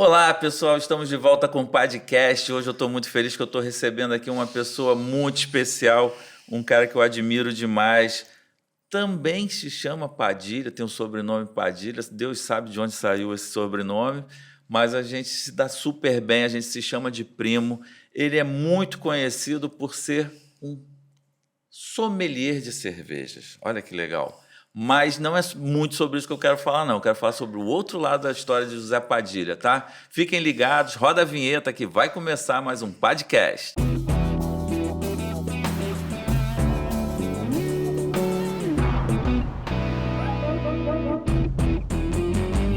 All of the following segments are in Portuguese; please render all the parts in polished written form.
Olá, pessoal, estamos de volta com o podcast. Hoje eu estou muito feliz que eu estou recebendo aqui uma pessoa muito especial, um cara que eu admiro demais. Também se chama Padilha, tem o sobrenome Padilha. Deus sabe de onde saiu esse sobrenome, mas a gente se dá super bem, a gente se chama de primo. Ele é muito conhecido por ser um sommelier de cervejas. Olha que legal. Mas não é muito sobre isso que eu quero falar, não. Eu quero falar sobre o outro lado da história de José Padilha, tá? Fiquem ligados, roda a vinheta que vai começar mais um podcast.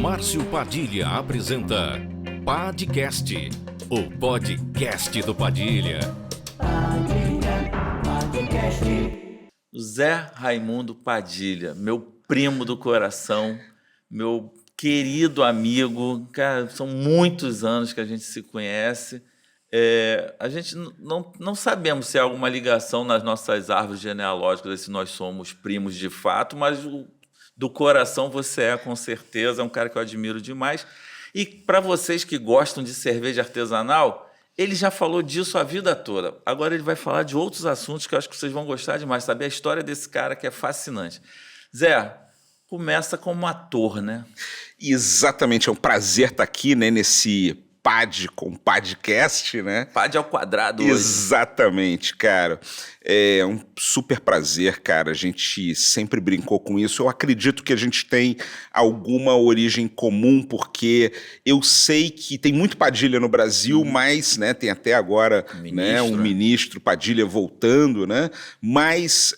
Márcio Padilha apresenta Padcast, o podcast do Padilha. Zé Raimundo Padilha, meu primo do coração, meu querido amigo. Cara, são muitos anos que a gente se conhece. A gente não sabemos se há alguma ligação nas nossas árvores genealógicas, se nós somos primos de fato, mas do coração você é, com certeza. É um cara que eu admiro demais. E para vocês que gostam de cerveja artesanal, ele já falou disso a vida toda. Agora ele vai falar de outros assuntos que eu acho que vocês vão gostar demais, saber a história desse cara que é fascinante. Zé, começa como ator, né? Exatamente, é um prazer estar aqui, né, nesse podcast, né? Pad ao quadrado hoje. Exatamente, cara. É um super prazer, cara. A gente sempre brincou com isso. Eu acredito que a gente tem alguma origem comum, porque eu sei que tem muito Padilha no Brasil, mas, né, tem até agora um ministro Padilha voltando, né? Mas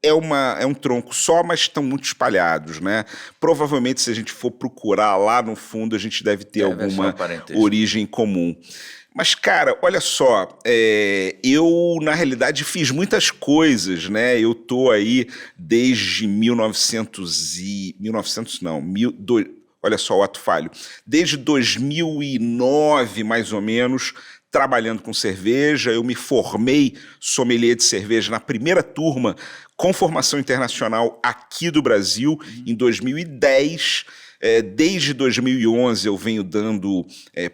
é um tronco só, mas estão muito espalhados, né? Provavelmente, se a gente for procurar lá no fundo, a gente deve ter alguma origem comum. Mas, cara, olha só, eu, na realidade, fiz muitas coisas, né? Eu tô aí desde 1900 não, olha só o ato falho, desde 2009, mais ou menos, trabalhando com cerveja. Eu me formei sommelier de cerveja na primeira turma com formação internacional aqui do Brasil, em 2010. Desde 2011 eu venho dando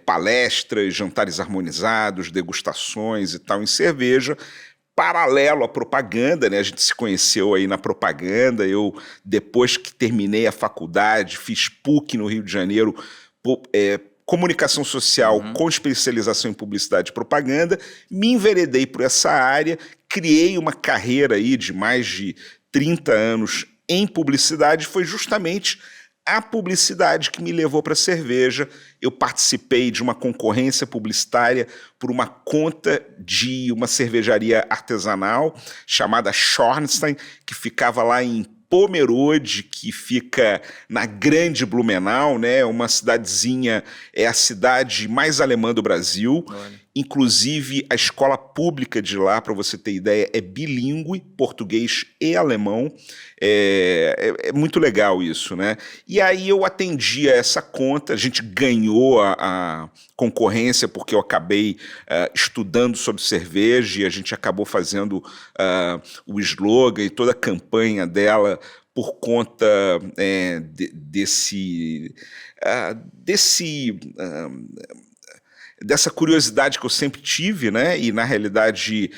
palestras, jantares harmonizados, degustações e tal em cerveja, paralelo à propaganda, né? A gente se conheceu aí na propaganda. Eu, depois que terminei a faculdade, fiz PUC no Rio de Janeiro, comunicação social com especialização em publicidade e propaganda, me enveredei por essa área, criei uma carreira aí de mais de 30 anos em publicidade. Foi justamente a publicidade que me levou para a cerveja. Eu participei de uma concorrência publicitária por uma conta de uma cervejaria artesanal chamada Schornstein, que ficava lá em Pomerode, que fica na Grande Blumenau, né? Uma cidadezinha, é a cidade mais alemã do Brasil. Olha. Inclusive, a escola pública de lá, para você ter ideia, é bilíngue, português e alemão. É muito legal isso, né? E aí eu atendi a essa conta, a gente ganhou a concorrência porque eu acabei estudando sobre cerveja, e a gente acabou fazendo o slogan e toda a campanha dela por conta dessa curiosidade que eu sempre tive, né? E, na realidade,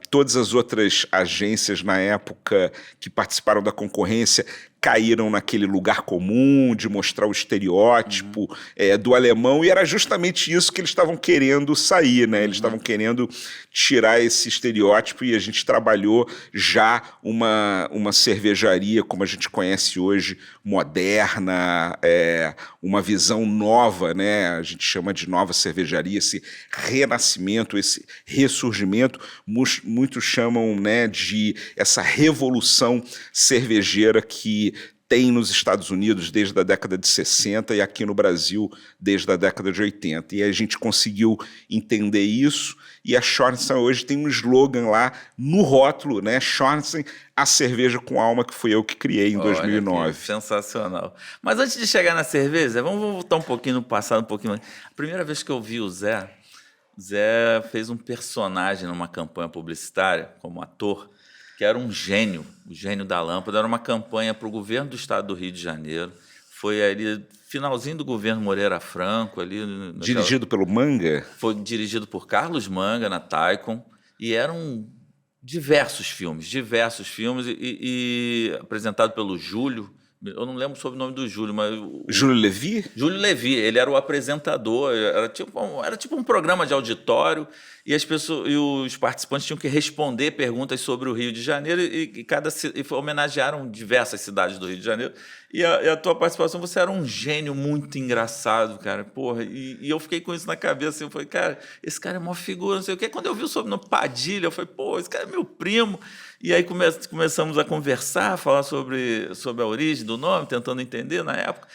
todas as outras agências na época que participaram da concorrência caíram naquele lugar comum de mostrar o estereótipo do alemão, e era justamente isso que eles estavam querendo sair, né? Eles estavam querendo tirar esse estereótipo, e a gente trabalhou já uma cervejaria como a gente conhece hoje, moderna, uma visão nova, né? A gente chama de nova cervejaria, esse renascimento, esse ressurgimento. Muitos chamam, né, de essa revolução cervejeira que tem nos Estados Unidos desde a década de 60 e aqui no Brasil desde a década de 80. E a gente conseguiu entender isso, e a Schornstein hoje tem um slogan lá no rótulo, né? Schornstein, a cerveja com alma, que fui eu que criei em 2009. Sensacional. Mas antes de chegar na cerveja, vamos voltar um pouquinho no passado, um pouquinho. A primeira vez que eu vi o Zé fez um personagem numa campanha publicitária como ator, que era um gênio, o gênio da lâmpada. Era uma campanha para o governo do estado do Rio de Janeiro, Foi ali, finalzinho do governo Moreira Franco. Dirigido pelo Manga? Foi dirigido por Carlos Manga, na Taikon, e eram diversos filmes, e apresentado pelo Júlio. Eu não lembro sobre o nome do Júlio, mas... Júlio Levi? Júlio Levi, ele era o apresentador, era tipo um programa de auditório, e os participantes tinham que responder perguntas sobre o Rio de Janeiro, e homenagearam diversas cidades do Rio de Janeiro. E a tua participação, você era um gênio muito engraçado, cara. Porra, e eu fiquei com isso na cabeça, assim, eu falei, cara, esse cara é uma figura, não sei o quê. Quando eu vi o sobrenome Padilha, eu falei, pô, esse cara é meu primo. E aí começamos a conversar, falar sobre a origem do nome, tentando entender na época,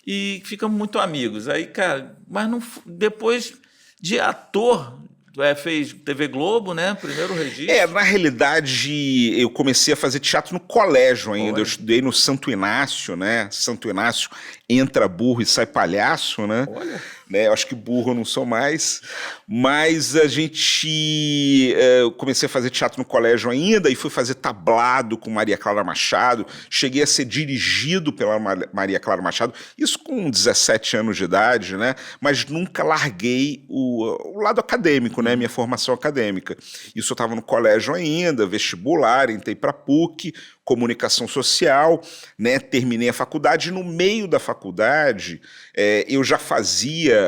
e ficamos muito amigos. Aí, cara, mas não, depois de ator, fez TV Globo, né? Primeiro registro. Na realidade, eu comecei a fazer teatro no colégio ainda. Eu estudei no Santo Inácio, né? Santo Inácio, entra burro e sai palhaço, né? Olha. Eu acho que burro eu não sou mais. Mas eu comecei a fazer teatro no colégio ainda e fui fazer tablado com Maria Clara Machado. Cheguei a ser dirigido pela Maria Clara Machado, isso com 17 anos de idade, né? Mas nunca larguei o lado acadêmico, né? Minha formação acadêmica. Isso eu estava no colégio ainda, vestibular, entrei para a PUC, comunicação social, né? Terminei a faculdade. E no meio da faculdade, eu já fazia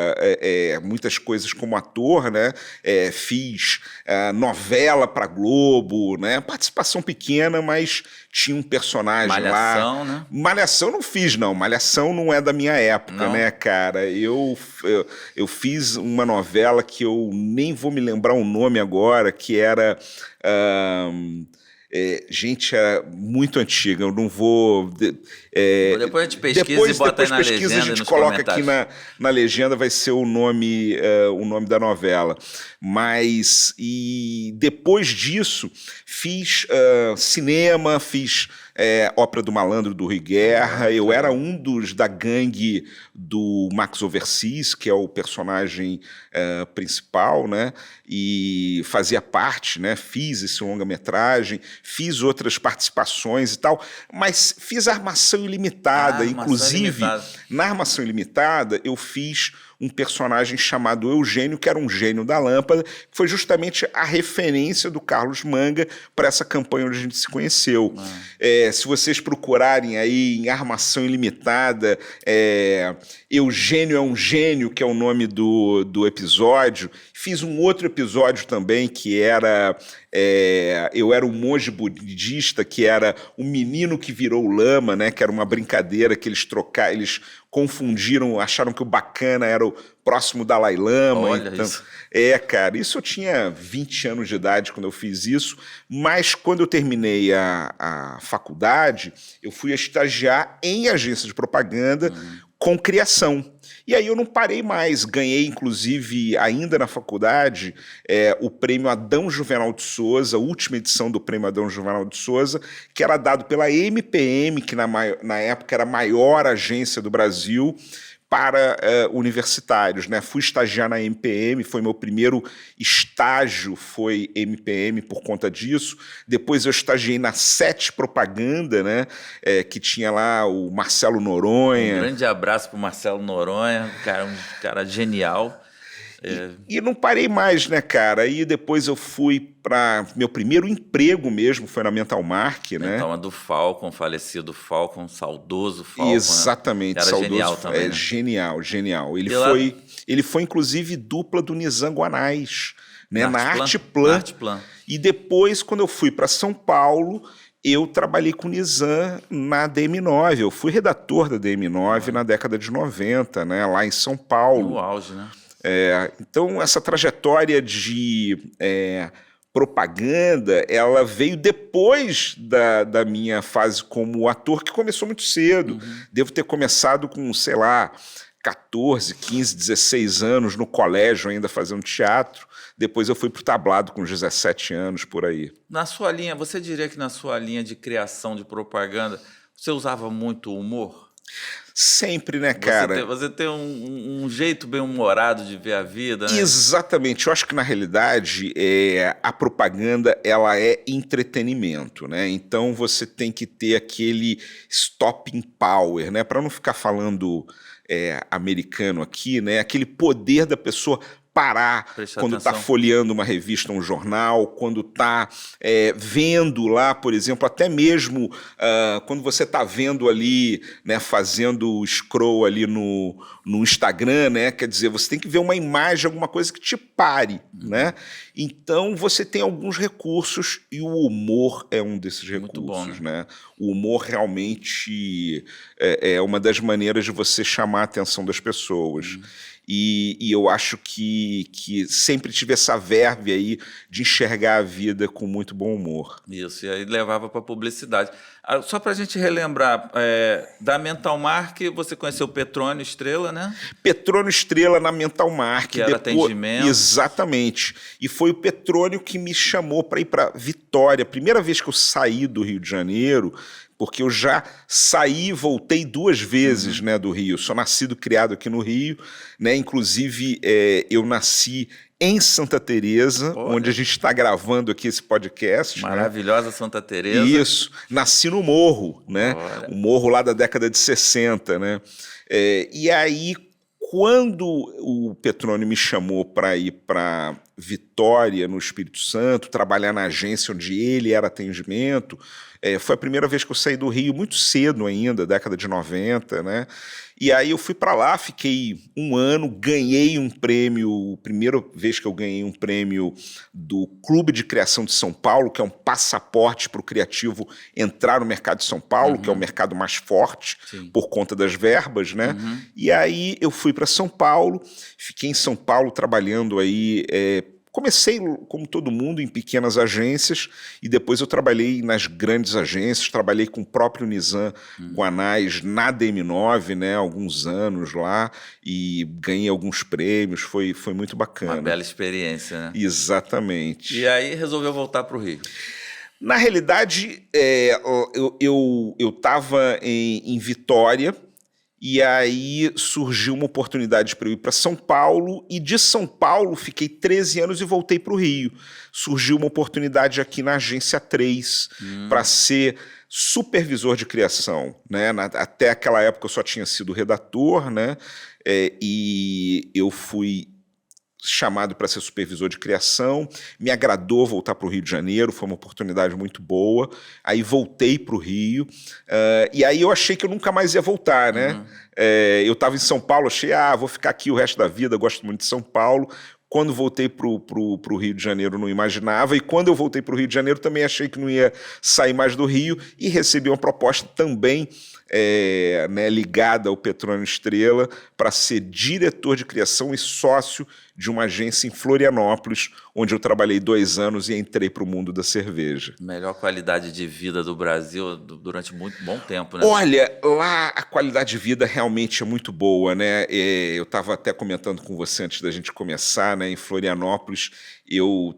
muitas coisas como ator, né? Fiz novela para Globo, né? Participação pequena, mas tinha um personagem Malhação, lá. Né? Malhação não fiz, não. Malhação não é da minha época, né, cara? Eu fiz uma novela que eu nem vou me lembrar o nome agora, que era... gente, era muito antiga, eu não vou... depois a gente pesquisa e bota aí na legenda. A gente coloca aqui na legenda, vai ser o nome da novela. Mas, e depois disso, fiz cinema, fiz Ópera do Malandro, do Rui Guerra. Eu era um da gangue do Max Overseas, que é o personagem principal, né? E fazia parte, né? Fiz esse longa-metragem, fiz outras participações e tal, mas fiz Armação Ilimitada. Inclusive, na Armação Ilimitada, eu fiz um personagem chamado Eugênio, que era um gênio da lâmpada, que foi justamente a referência do Carlos Manga para essa campanha onde a gente se conheceu. Se vocês procurarem aí em Armação Ilimitada, Eugênio é um gênio, que é o nome do episódio. Fiz um outro episódio também, que era... eu era um monge budista, que era um menino que virou lama, né? Que era uma brincadeira que eles confundiram, acharam que o bacana era o próximo Dalai Lama. Olha isso. Cara, isso eu tinha 20 anos de idade quando eu fiz isso, mas quando eu terminei a faculdade, eu fui estagiar em agência de propaganda com criação. E aí eu não parei mais, ganhei inclusive ainda na faculdade o prêmio Adão Juvenal de Souza, a última edição do prêmio Adão Juvenal de Souza, que era dado pela MPM, que na época era a maior agência do Brasil, para universitários, né? Fui estagiar na MPM, foi meu primeiro estágio, foi MPM por conta disso. Depois eu estagiei na Sete Propaganda, né? Que tinha lá o Marcelo Noronha. Um grande abraço para o Marcelo Noronha, um cara genial. E não parei mais, né, cara? E depois eu fui para... Meu primeiro emprego mesmo foi na Mental Mark, né? Então, do Falcon, falecido Falcon, saudoso Falcon. Exatamente, né? Era saudoso. Genial também, né? Genial. Ele foi, inclusive, dupla do Nizam Guanais, né? Na Artplan. E depois, quando eu fui para São Paulo, eu trabalhei com o Nizam na DM9. Eu fui redator da DM9 na década de 90, né? Lá em São Paulo. No auge, né? Então, essa trajetória de propaganda, ela veio depois da minha fase como ator, que começou muito cedo. Devo ter começado com, sei lá, 14, 15, 16 anos no colégio ainda fazendo teatro. Depois eu fui para o tablado com 17 anos, por aí. Na sua linha, você diria que na sua linha de criação de propaganda, você usava muito humor? Sempre, né, cara? Você tem um jeito bem humorado de ver a vida, né? Exatamente. Eu acho que, na realidade, a propaganda ela é entretenimento, né? Então, você tem que ter aquele stopping power, né? Para não ficar falando americano aqui, né? Aquele poder da pessoa parar Prestar quando está atenção. folheando uma revista, um jornal, quando está vendo lá, por exemplo, até mesmo quando você está vendo ali, né, fazendo scroll ali no Instagram, né, quer dizer, você tem que ver uma imagem, alguma coisa que te pare, né? Então você tem alguns recursos e o humor é um desses Muito bom, recursos, né? O humor realmente é uma das maneiras de você chamar a atenção das pessoas. E eu acho que sempre tive essa verve aí de enxergar a vida com muito bom humor. Isso, e aí levava para publicidade. Só para a gente relembrar, da Mental Mark, você conheceu o Petrônio Estrela, né? Petrônio Estrela na Mental Mark. Que era atendimento. Exatamente. E foi o Petrônio que me chamou para ir para Vitória. Primeira vez que eu saí do Rio de Janeiro, porque eu já saí e voltei 2 vezes, né, do Rio. Sou nascido e criado aqui no Rio, né? Inclusive, eu nasci em Santa Teresa, onde a gente está gravando aqui esse podcast. Maravilhosa, né? Santa Teresa. Isso. Nasci no Morro, né? Olha. O Morro lá da década de 60, né? E aí, quando o Petrônio me chamou para ir para Vitória, no Espírito Santo, trabalhar na agência onde ele era atendimento, foi a primeira vez que eu saí do Rio, muito cedo ainda, década de 90, né? E aí eu fui para lá, fiquei 1 ano, ganhei um prêmio, primeira vez que eu ganhei um prêmio do Clube de Criação de São Paulo, que é um passaporte para o criativo entrar no mercado de São Paulo, que é o mercado mais forte, por conta das verbas, né? E aí eu fui para São Paulo, fiquei em São Paulo trabalhando aí. Comecei, como todo mundo, em pequenas agências e depois eu trabalhei nas grandes agências, trabalhei com o próprio Nizam Guanais na DM9, né, alguns anos lá, e ganhei alguns prêmios, foi muito bacana. Uma bela experiência, né? Exatamente. E aí resolveu voltar para o Rio. Na realidade, eu estava em Vitória, e aí surgiu uma oportunidade para eu ir para São Paulo, e de São Paulo fiquei 13 anos e voltei para o Rio. Surgiu uma oportunidade aqui na Agência 3 para ser supervisor de criação, né? Até aquela época eu só tinha sido redator, né? E eu fui chamado para ser supervisor de criação, me agradou voltar para o Rio de Janeiro, foi uma oportunidade muito boa, aí voltei para o Rio, e aí eu achei que eu nunca mais ia voltar, né? Eu estava em São Paulo, achei, vou ficar aqui o resto da vida, gosto muito de São Paulo. Quando voltei para o Rio de Janeiro, não imaginava, e quando eu voltei para o Rio de Janeiro, também achei que não ia sair mais do Rio, e recebi uma proposta também né, ligada ao Petrônio Estrela para ser diretor de criação e sócio de uma agência em Florianópolis, onde eu trabalhei 2 anos e entrei para o mundo da cerveja. Melhor qualidade de vida do Brasil durante muito bom tempo, né? Olha, lá a qualidade de vida realmente é muito boa, né? Eu estava até comentando com você antes da gente começar, né? Em Florianópolis, eu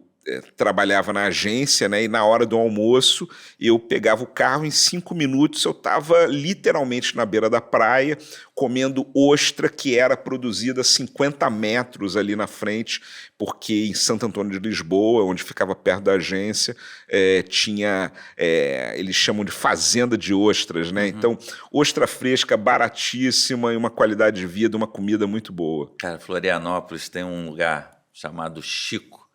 trabalhava na agência, né? E na hora do almoço eu pegava o carro, em 5 minutos eu estava literalmente na beira da praia comendo ostra que era produzida a 50 metros ali na frente, porque em Santo Antônio de Lisboa, onde ficava perto da agência, tinha, eles chamam de fazenda de ostras, né? Então, ostra fresca, baratíssima e uma qualidade de vida, uma comida muito boa. Cara, Florianópolis tem um lugar chamado Chico,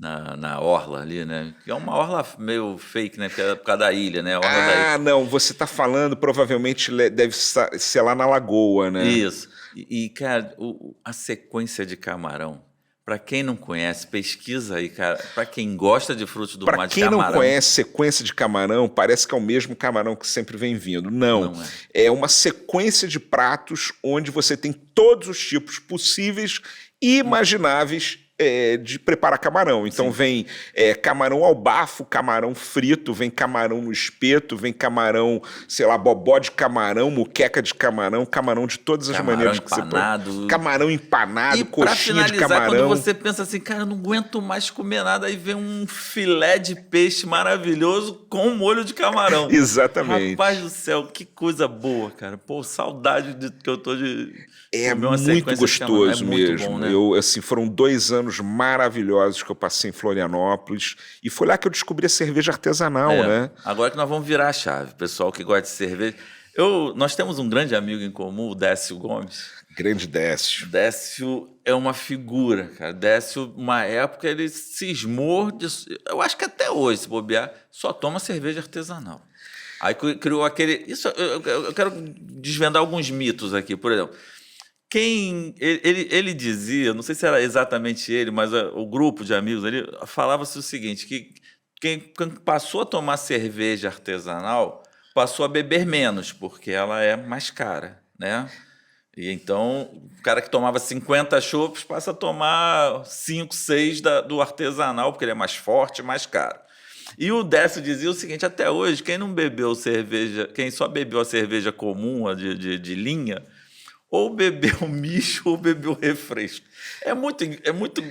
na orla ali, né? Que é uma orla meio fake, né? Porque é por causa da ilha, né? A orla da ilha. Não, você está falando, provavelmente deve ser lá na Lagoa, né? Isso. E cara, a sequência de camarão, para quem não conhece, pesquisa aí, cara. Para quem gosta de frutos do mar de camarão. Para quem não conhece sequência de camarão, parece que é o mesmo camarão que sempre vem vindo. Não é uma sequência de pratos onde você tem todos os tipos possíveis e imagináveis de preparar camarão. Então vem camarão ao bafo, camarão frito, vem camarão no espeto, vem camarão, sei lá, bobó de camarão, muqueca de camarão, camarão de todas as maneiras que você pode. Camarão empanado, coxinha de camarão. Quando você pensa assim, cara, eu não aguento mais comer nada, aí vem um filé de peixe maravilhoso com molho de camarão. Exatamente. Rapaz do céu, que coisa boa, cara. Pô, saudade que eu tô de... É muito gostoso mesmo. Bom, né? Foram 2 anos maravilhosos que eu passei em Florianópolis e foi lá que eu descobri a cerveja artesanal, né? Agora que nós vamos virar a chave, pessoal que gosta de cerveja. Nós temos um grande amigo em comum, o Décio Gomes. Grande Décio. Décio é uma figura, cara. Décio, uma época, ele cismou eu acho que até hoje, se bobear, só toma cerveja artesanal. Aí criou aquele... eu quero desvendar alguns mitos aqui, por exemplo. Ele dizia, não sei se era exatamente ele, mas o grupo de amigos ali falava-se o seguinte, que quem passou a tomar cerveja artesanal passou a beber menos, porque ela é mais cara, né? E então, o cara que tomava 50 chopps passa a tomar 5, 6 do artesanal, porque ele é mais forte, mais caro. E o Décio dizia o seguinte, até hoje, quem só bebeu a cerveja comum, a de linha, ou bebeu misto ou bebeu refresco. É muito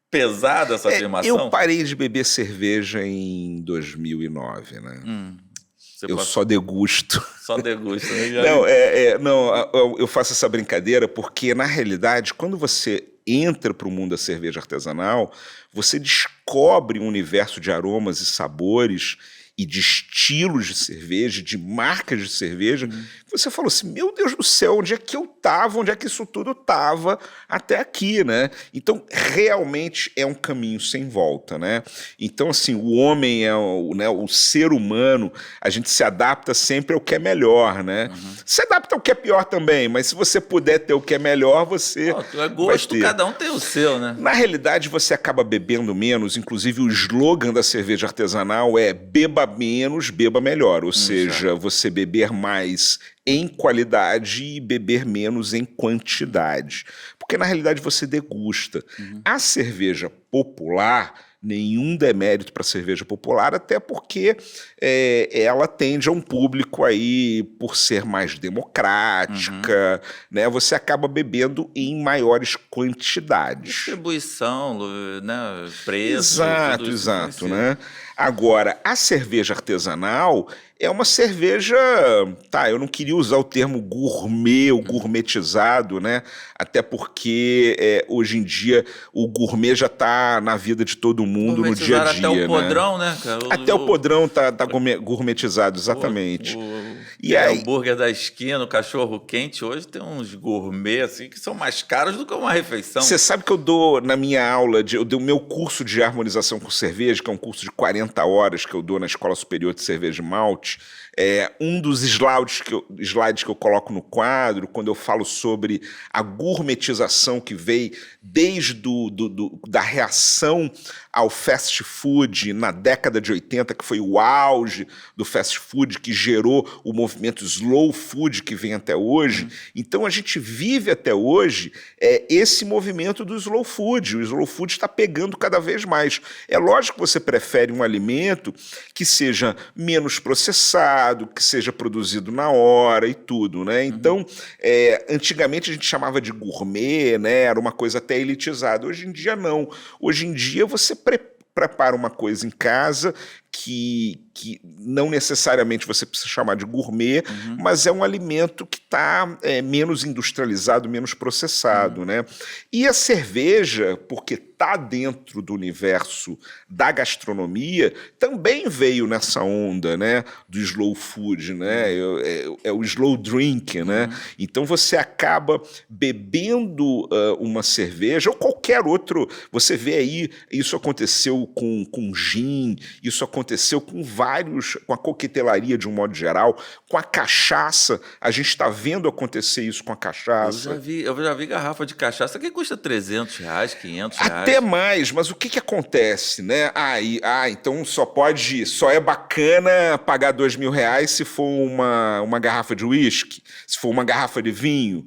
pesada essa afirmação. Eu parei de beber cerveja em 2009, né? Só degusto. Só degusto. Né? Não, eu faço essa brincadeira porque, na realidade, quando você entra para o mundo da cerveja artesanal, você descobre um universo de aromas e sabores e de estilos de cerveja, de marcas de cerveja, você falou assim, meu Deus do céu, onde é que eu estava, onde é que isso tudo estava até aqui, né? Então, realmente é um caminho sem volta, né? Então, assim, o homem, o ser humano, a gente se adapta sempre ao que é melhor, né? Se adapta ao que é pior também, mas se você puder ter o que é melhor, você é gosto, cada um tem o seu, né? Na realidade, você acaba bebendo menos, inclusive o slogan da cerveja artesanal é beba menos, beba melhor, ou seja, você beber mais em qualidade e beber menos em quantidade, porque na realidade você degusta. A cerveja popular, nenhum demérito para a cerveja popular, até porque ela tende a um público aí, por ser mais democrática, né? Você acaba bebendo em maiores quantidades. Distribuição, né? Preço. Exato, né? Agora, a cerveja artesanal é uma cerveja, eu não queria usar o termo gourmet ou gourmetizado, né? Até porque hoje em dia o gourmet já está na vida de todo mundo no dia a dia. Até o podrão, né, cara? Até o podrão tá gourmetizado, exatamente. E aí, hambúrguer da esquina, o cachorro quente, hoje tem uns gourmet assim que são mais caros do que uma refeição. Você sabe que eu dou na minha aula, eu dou o meu curso de harmonização com cerveja, que é um curso de 40 horas que eu dou na Escola Superior de Cerveja e Malte. Um dos slides que eu coloco no quadro, quando eu falo sobre a gourmetização que veio desde da reação ao fast food na década de 80, que foi o auge do fast food, que gerou o movimento slow food que vem até hoje. Então a gente vive até hoje esse movimento do slow food. O slow food está pegando cada vez mais. É lógico que você prefere um alimento que seja menos processado, que seja produzido na hora e tudo, né? Então, antigamente a gente chamava de gourmet, né? Era uma coisa até elitizada. Hoje em dia não. Hoje em dia você prepara uma coisa em casa que não necessariamente você precisa chamar de gourmet, mas é um alimento que está menos industrializado, menos processado, né? E a cerveja, porque está dentro do universo da gastronomia, também veio nessa onda, né, do slow food, né? É o slow drink, né? Então você acaba bebendo uma cerveja ou qualquer outro. Você vê aí, isso aconteceu com gin, isso aconteceu com a coquetelaria de um modo geral, com a cachaça. A gente está vendo acontecer isso com a cachaça. Eu já vi garrafa de cachaça que custa R$300, R$500. Até mais, mas o que acontece, né? Então só é bacana pagar R$2.000 se for uma garrafa de uísque, se for uma garrafa de vinho.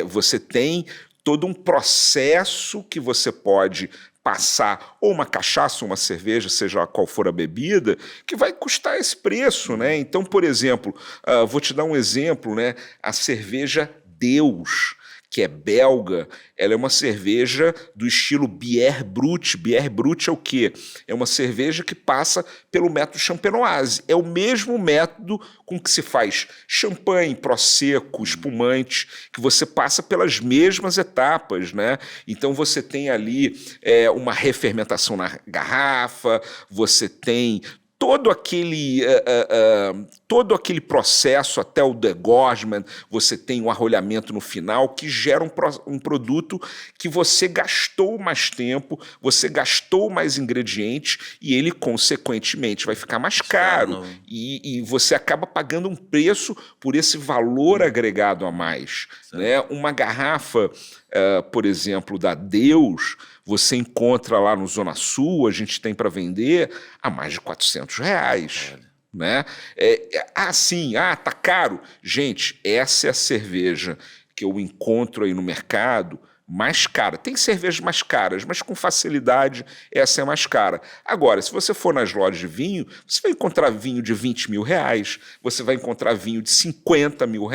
Você tem todo um processo que você pode passar, ou uma cachaça, ou uma cerveja, seja qual for a bebida, que vai custar esse preço, né? Então, por exemplo, vou te dar um exemplo, né? A cerveja Deus, que é belga, ela é uma cerveja do estilo Bière Brut. Bière Brut é o quê? É uma cerveja que passa pelo método champenoise. É o mesmo método com que se faz champanhe, prosecco, espumante, que você passa pelas mesmas etapas, né? Então você tem ali uma refermentação na garrafa, você tem todo aquele processo até o degorgement, você tem um arrolhamento no final que gera um produto que você gastou mais tempo, você gastou mais ingredientes e ele, consequentemente, vai ficar mais caro. E você acaba pagando um preço por esse valor agregado a mais, né? Uma garrafa, por exemplo, da Deus, você encontra lá no Zona Sul, a gente tem para vender a mais de R$400. Né? Tá caro. Gente, essa é a cerveja que eu encontro aí no mercado mais cara. Tem cervejas mais caras, mas com facilidade essa é mais cara. Agora, se você for nas lojas de vinho, você vai encontrar vinho de R$20 mil, você vai encontrar vinho de R$50 mil.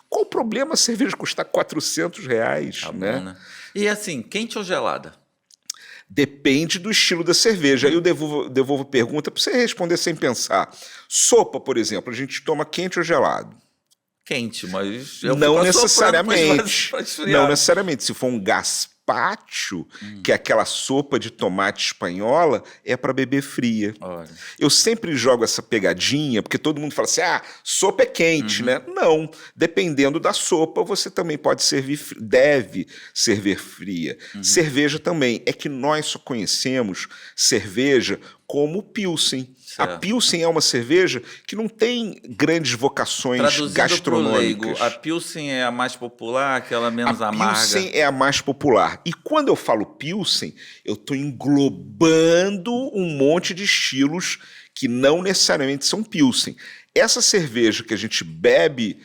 Qual o problema a cerveja custar R$400, Tá né? bom, né? E assim, quente ou gelada? Depende do estilo da cerveja. Aí eu devolvo a pergunta para você responder sem pensar. Sopa, por exemplo, a gente toma quente ou gelado? Quente, mas Não necessariamente. Pra esfriar. Não necessariamente. Se for um gazpacho, que é aquela sopa de tomate espanhola, é para beber fria. Olha. Eu sempre jogo essa pegadinha, porque todo mundo fala assim, sopa é quente, né? Não, dependendo da sopa, você também pode deve servir fria. Cerveja também. É que nós só conhecemos cerveja como Pilsen. Certo. A Pilsen é uma cerveja que não tem grandes vocações gastronômicas. Pro leigo, a Pilsen é a mais popular, aquela menos amarga? A Pilsen é a mais popular. E quando eu falo Pilsen, eu estou englobando um monte de estilos que não necessariamente são Pilsen. Essa cerveja que a gente bebe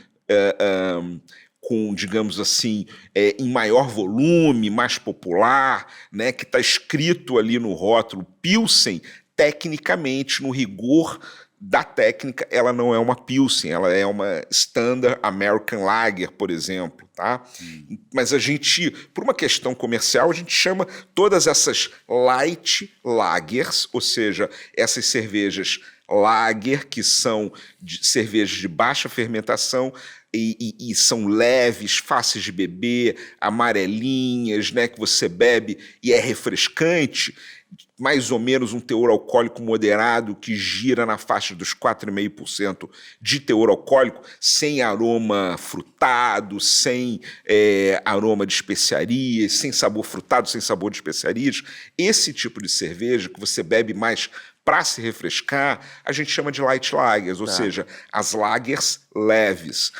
com, digamos assim, em maior volume, mais popular, né, que está escrito ali no rótulo Pilsen, tecnicamente, no rigor da técnica, ela não é uma Pilsen, ela é uma Standard American Lager, por exemplo, tá? Mas a gente, por uma questão comercial, a gente chama todas essas light lagers, ou seja, essas cervejas lager, que são cervejas de baixa fermentação e são leves, fáceis de beber, amarelinhas, né, que você bebe e é refrescante, mais ou menos um teor alcoólico moderado que gira na faixa dos 4,5% de teor alcoólico, sem aroma frutado, sem aroma de especiarias, sem sabor frutado, sem sabor de especiarias. Esse tipo de cerveja que você bebe mais para se refrescar, a gente chama de light lagers, ou seja, as lagers leves.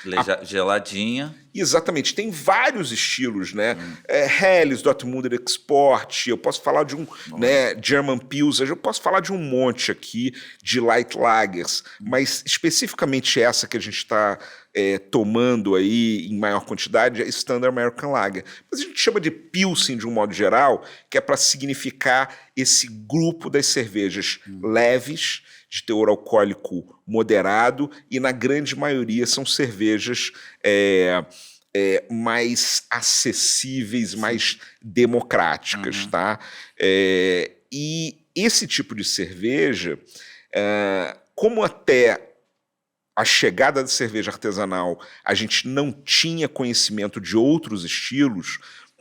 Geladinha. Exatamente, tem vários estilos, né? Helles, Dortmunder Export, eu posso falar de né, German Pilsner, eu posso falar de um monte aqui de light lagers, mas especificamente essa que a gente está tomando aí em maior quantidade é Standard American Lager. Mas a gente chama de Pilsen de um modo geral, que é para significar esse grupo das cervejas leves, de teor alcoólico moderado, e na grande maioria são cervejas mais acessíveis, mais democráticas, tá? E esse tipo de cerveja, como até a chegada da cerveja artesanal a gente não tinha conhecimento de outros estilos,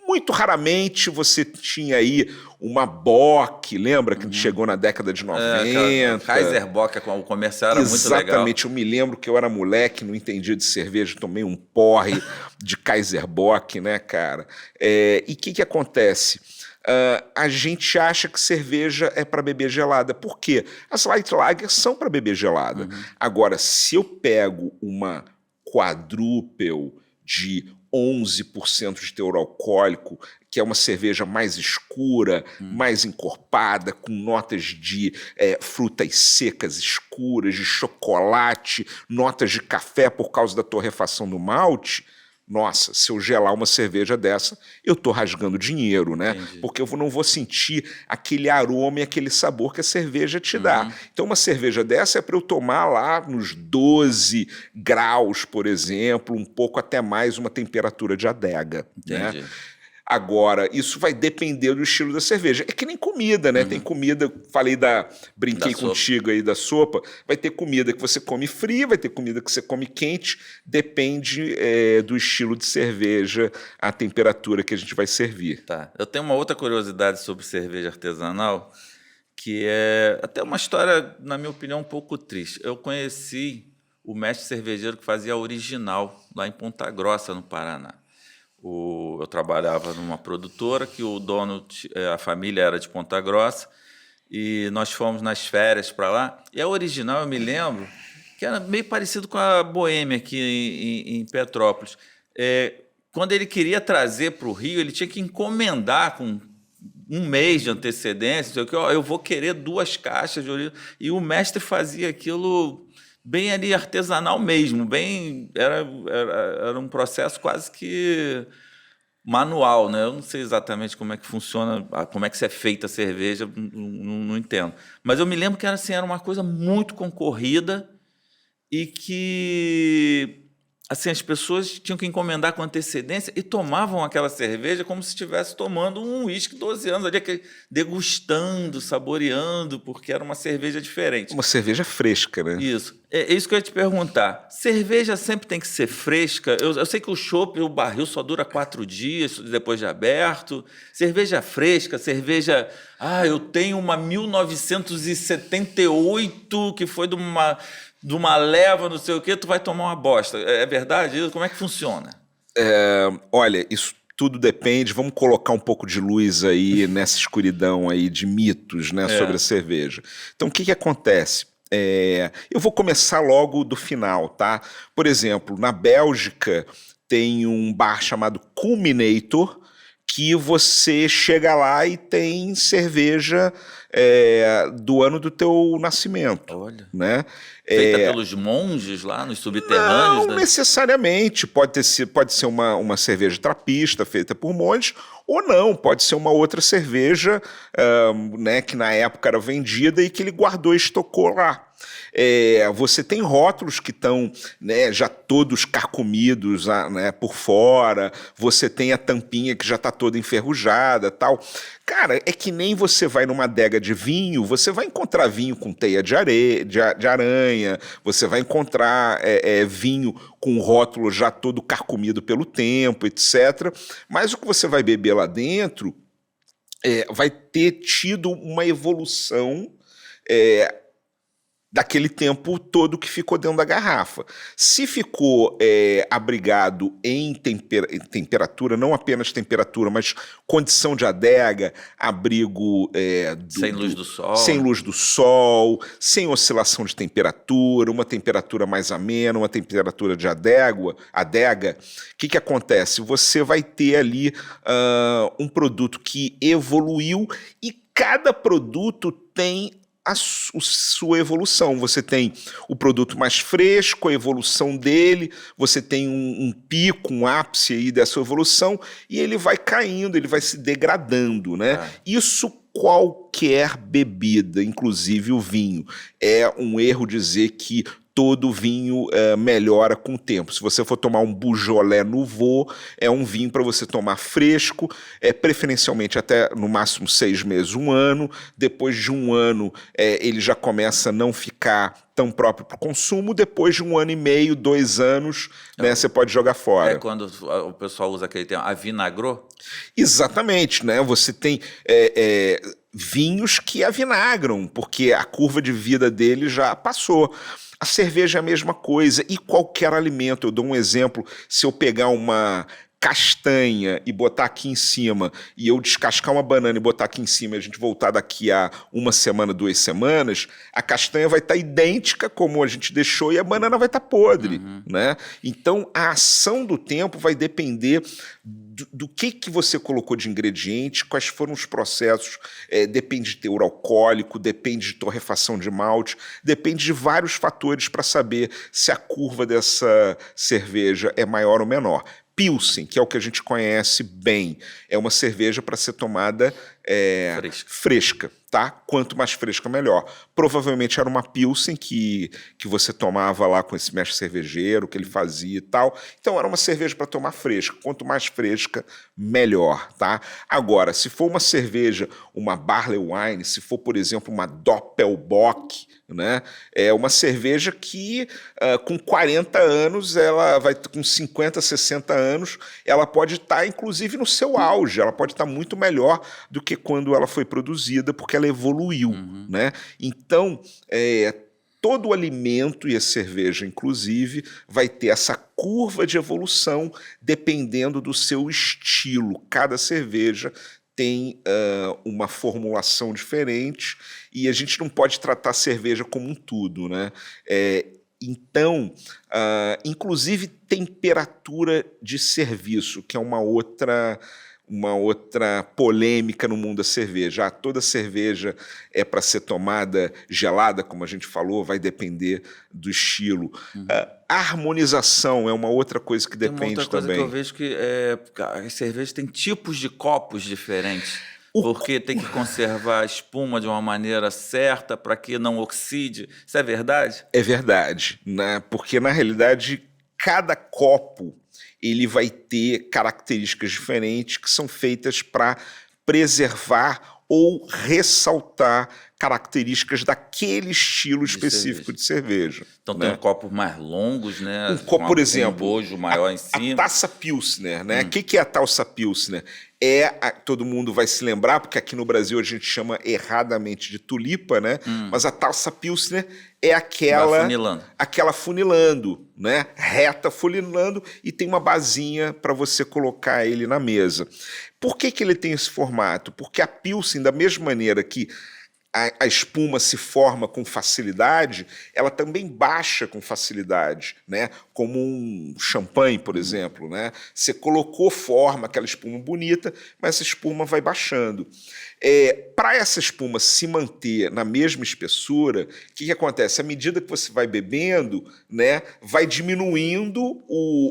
muito raramente você tinha aí uma Bock, lembra que chegou na década de 90? Kaiser Bock, o comercial era muito legal. Exatamente, eu me lembro que eu era moleque, não entendia de cerveja, tomei um porre de Kaiser Bock, né, cara? E o que acontece? A gente acha que cerveja é para beber gelada. Por quê? As light lagers são para beber gelada. Agora, se eu pego uma quadruple de 11% de teor alcoólico, que é uma cerveja mais escura, mais encorpada, com notas de frutas secas escuras, de chocolate, notas de café por causa da torrefação do malte, nossa, se eu gelar uma cerveja dessa, eu estou rasgando dinheiro, né? Entendi. Porque eu não vou sentir aquele aroma e aquele sabor que a cerveja te dá. Então, uma cerveja dessa é para eu tomar lá nos 12 graus, por exemplo, um pouco até mais uma temperatura de adega. Entendi. Né? Agora, isso vai depender do estilo da cerveja. É que nem comida, né? Tem comida, brinquei Da contigo aí da sopa, vai ter comida que você come fria, vai ter comida que você come quente, depende do estilo de cerveja, a temperatura que a gente vai servir. Tá. Eu tenho uma outra curiosidade sobre cerveja artesanal, que é até uma história, na minha opinião, um pouco triste. Eu conheci o mestre cervejeiro que fazia a original, lá em Ponta Grossa, no Paraná. Eu trabalhava numa produtora que o dono, a família era de Ponta Grossa, e nós fomos nas férias para lá. E a original, eu me lembro, que era meio parecido com a Boêmia aqui em Petrópolis. Quando ele queria trazer para o Rio, ele tinha que encomendar com um mês de antecedência, sei o que, eu vou querer 2 caixas de original. E o mestre fazia aquilo bem ali artesanal mesmo, era um processo quase que manual, né? Eu não sei exatamente como é que funciona, como é que é feita a cerveja, não entendo. Mas eu me lembro que era uma coisa muito concorrida e que assim, as pessoas tinham que encomendar com antecedência e tomavam aquela cerveja como se estivesse tomando um uísque 12 anos, ali, degustando, saboreando, porque era uma cerveja diferente. Uma cerveja fresca, né? Isso. É isso que eu ia te perguntar. Cerveja sempre tem que ser fresca? Eu sei que o chopp, o barril só dura 4 dias depois de aberto. Cerveja fresca, cerveja... eu tenho uma 1978 que foi de uma leva, não sei o quê, tu vai tomar uma bosta. É verdade isso? Como é que funciona? Olha, isso tudo depende. Vamos colocar um pouco de luz aí nessa escuridão aí de mitos, né, sobre a cerveja. Então, o que acontece? Eu vou começar logo do final, tá? Por exemplo, na Bélgica tem um bar chamado Culminator, que você chega lá e tem cerveja do ano do teu nascimento. Olha. Né? Feita pelos monges lá nos subterrâneos? Não necessariamente. Pode ser uma cerveja trapista feita por monges, ou não. Pode ser uma outra cerveja né, que na época era vendida e que ele guardou e estocou lá. Você tem rótulos que estão, né, já todos carcomidos, né, por fora. Você tem a tampinha que já está toda enferrujada, tal. Cara, é que nem você vai numa adega de vinho, você vai encontrar vinho com teia de aranha, você vai encontrar vinho com rótulo já todo carcomido pelo tempo, etc. Mas o que você vai beber lá dentro vai ter tido uma evolução daquele tempo todo que ficou dentro da garrafa. Se ficou abrigado em temperatura, não apenas temperatura, mas condição de adega, abrigo sem luz do sol. Sem luz do sol, sem oscilação de temperatura, uma temperatura mais amena, uma temperatura de adega, o que acontece? Você vai ter ali um produto que evoluiu e cada produto tem a sua evolução. Você tem o produto mais fresco, a evolução dele, você tem um pico, um ápice aí dessa evolução, e ele vai caindo, ele vai se degradando, né? Isso qualquer bebida, inclusive o vinho. É um erro dizer que todo vinho melhora com o tempo. Se você for tomar um Beaujolais Nouveau, é um vinho para você tomar fresco, preferencialmente até no máximo 6 meses, 1 ano. Depois de 1 ano, ele já começa a não ficar tão próprio para o consumo. Depois de 1 ano e meio, 2 anos, né, você pode jogar fora. É quando o pessoal usa aquele termo, avinagrou? Exatamente, né? Você tem vinhos que avinagram, porque a curva de vida dele já passou. A cerveja é a mesma coisa, e qualquer alimento. Eu dou um exemplo: se eu pegar uma castanha e botar aqui em cima, e eu descascar uma banana e botar aqui em cima, e a gente voltar daqui a 1 semana, 2 semanas, a castanha vai estar idêntica como a gente deixou e a banana vai estar podre, né? Então, a ação do tempo vai depender do que você colocou de ingrediente, quais foram os processos, depende de teor alcoólico, depende de torrefação de malte, depende de vários fatores para saber se a curva dessa cerveja é maior ou menor. Pilsen, que é o que a gente conhece bem, é uma cerveja para ser tomada fresca, tá? Quanto mais fresca, melhor. Provavelmente era uma Pilsen que você tomava lá com esse mestre cervejeiro, que ele fazia e tal. Então, era uma cerveja para tomar fresca. Quanto mais fresca, melhor, tá? Agora, se for uma cerveja, uma Barley Wine, se for, por exemplo, uma Doppelbock, né? É uma cerveja que, com 40 anos, ela vai com 50, 60 anos, ela pode estar, inclusive, no seu auge, ela pode estar muito melhor do que quando ela foi produzida, porque ela evoluiu, né? Então, todo o alimento e a cerveja, inclusive, vai ter essa curva de evolução dependendo do seu estilo. Cada cerveja tem uma formulação diferente e a gente não pode tratar a cerveja como um tudo, né? Então, inclusive temperatura de serviço, que é uma outra polêmica no mundo da cerveja. Toda cerveja é para ser tomada gelada, como a gente falou, vai depender do estilo. A harmonização é uma outra coisa que depende também. Tem uma outra coisa que eu vejo que as cervejas têm tipos de copos diferentes. Porque tem que conservar a espuma de uma maneira certa para que não oxide. Isso é verdade? É verdade, né? Porque, na realidade, cada copo ele vai ter características diferentes que são feitas para preservar ou ressaltar características daquele estilo específico de cerveja. Então, né? Tem copos mais longos, né? Um copo, por exemplo, um bojo maior em cima. A taça Pilsner, né? O que é a taça Pilsner? Todo mundo vai se lembrar, porque aqui no Brasil a gente chama erradamente de tulipa, né? Mas a taça Pilsner é aquela funilando, né? Reta funilando e tem uma basinha para você colocar ele na mesa. Por que ele tem esse formato? Porque a Pilsen, da mesma maneira que a espuma se forma com facilidade, ela também baixa com facilidade, né? Como um champanhe, por exemplo, né? Você colocou forma, aquela espuma bonita, mas essa espuma vai baixando. Para essa espuma se manter na mesma espessura, o que acontece? À medida que você vai bebendo, né, vai diminuindo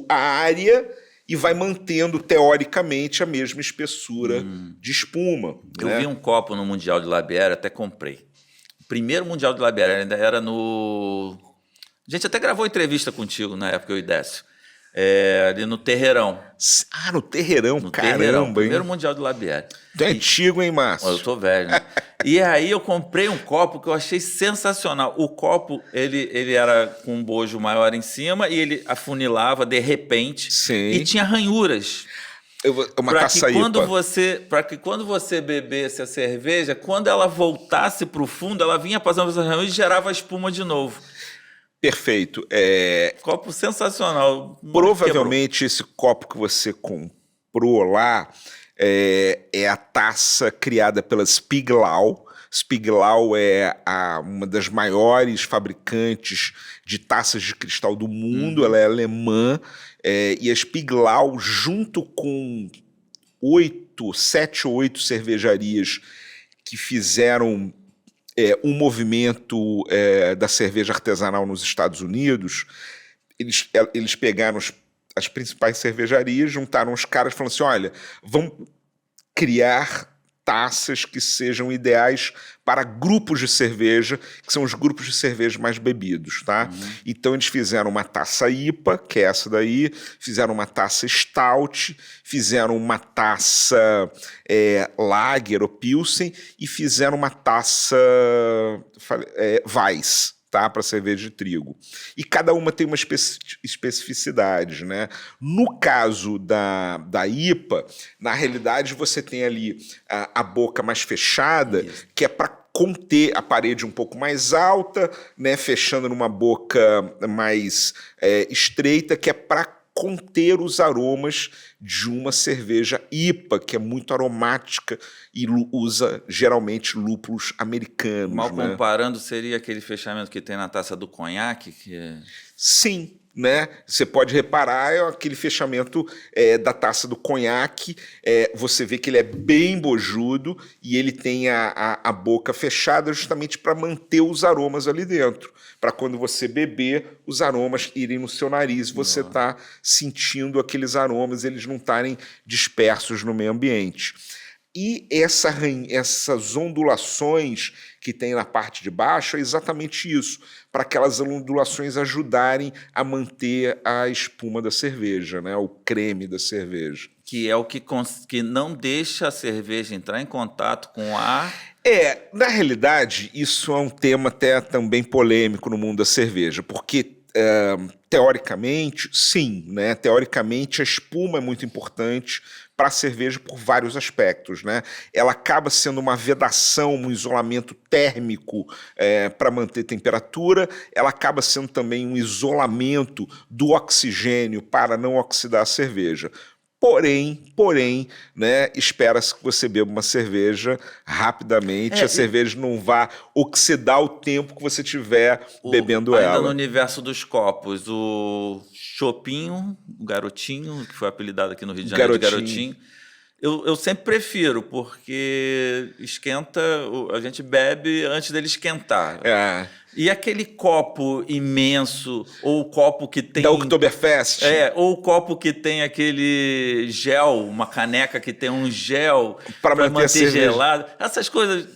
a área e vai mantendo, teoricamente, a mesma espessura de espuma. Eu vi um copo no Mundial de Labiera, até comprei. O primeiro Mundial de Labiera ainda era no... A gente até gravou entrevista contigo na época, eu e Décio. Ali no Terreirão. No Terreirão, caramba, Terreirão, hein? Primeiro Mundial de Labiera. Tu é antigo, hein, Márcio? Eu tô velho, né? E aí eu comprei um copo que eu achei sensacional. O copo, ele era com um bojo maior em cima e ele afunilava de repente. Sim. E tinha ranhuras. Uma caçaípa. Para que quando você bebesse a cerveja, quando ela voltasse para o fundo, ela vinha passando essas ranhuras e gerava espuma de novo. Perfeito. Copo sensacional. Provavelmente esse copo que você comprou lá é a taça criada pela Spiglau. Spiglau é uma das maiores fabricantes de taças de cristal do mundo. Ela é alemã. E a Spiglau, junto com 7 ou 8 cervejarias que fizeram um movimento da cerveja artesanal nos Estados Unidos, eles pegaram as principais cervejarias, juntaram os caras e falaram assim, olha, vamos criar taças que sejam ideais para grupos de cerveja, que são os grupos de cerveja mais bebidos, tá? Então eles fizeram uma taça IPA, que é essa daí, fizeram uma taça Stout, fizeram uma taça Lager ou Pilsen e fizeram uma taça Weiss, tá? Para cerveja de trigo. E cada uma tem uma especificidade, né? No caso da IPA, na realidade você tem ali a boca mais fechada, isso, que é para conter a parede um pouco mais alta, né? Fechando numa boca mais estreita, que é para conter os aromas de uma cerveja IPA, que é muito aromática e usa geralmente lúpulos americanos. Mal né? comparando, seria aquele fechamento que tem na taça do conhaque? Sim, né? Você pode reparar, é aquele fechamento da taça do conhaque. Você vê que ele é bem bojudo e ele tem a boca fechada justamente para manter os aromas ali dentro. Para quando você beber, os aromas irem no seu nariz. Você está sentindo aqueles aromas, eles não estarem dispersos no meio ambiente. E essas ondulações que tem na parte de baixo é exatamente isso, para aquelas ondulações ajudarem a manter a espuma da cerveja, né? O creme da cerveja. Que é o que não deixa a cerveja entrar em contato com o ar. Na realidade, isso é um tema até também polêmico no mundo da cerveja, porque teoricamente, sim, né? Teoricamente a espuma é muito importante para a cerveja por vários aspectos, né? Ela acaba sendo uma vedação, um isolamento térmico para manter temperatura, ela acaba sendo também um isolamento do oxigênio para não oxidar a cerveja. Porém, né, espera-se que você beba uma cerveja rapidamente, a cerveja não vá oxidar o tempo que você estiver bebendo ela. Ainda no universo dos copos, o Chopinho, o Garotinho, que foi apelidado aqui no Rio de Janeiro de Garotinho, eu sempre prefiro, porque esquenta, a gente bebe antes dele esquentar. E aquele copo imenso, ou o copo que tem... Da Oktoberfest. Ou o copo que tem aquele gel, uma caneca que tem um gel para manter gelado. Essas coisas,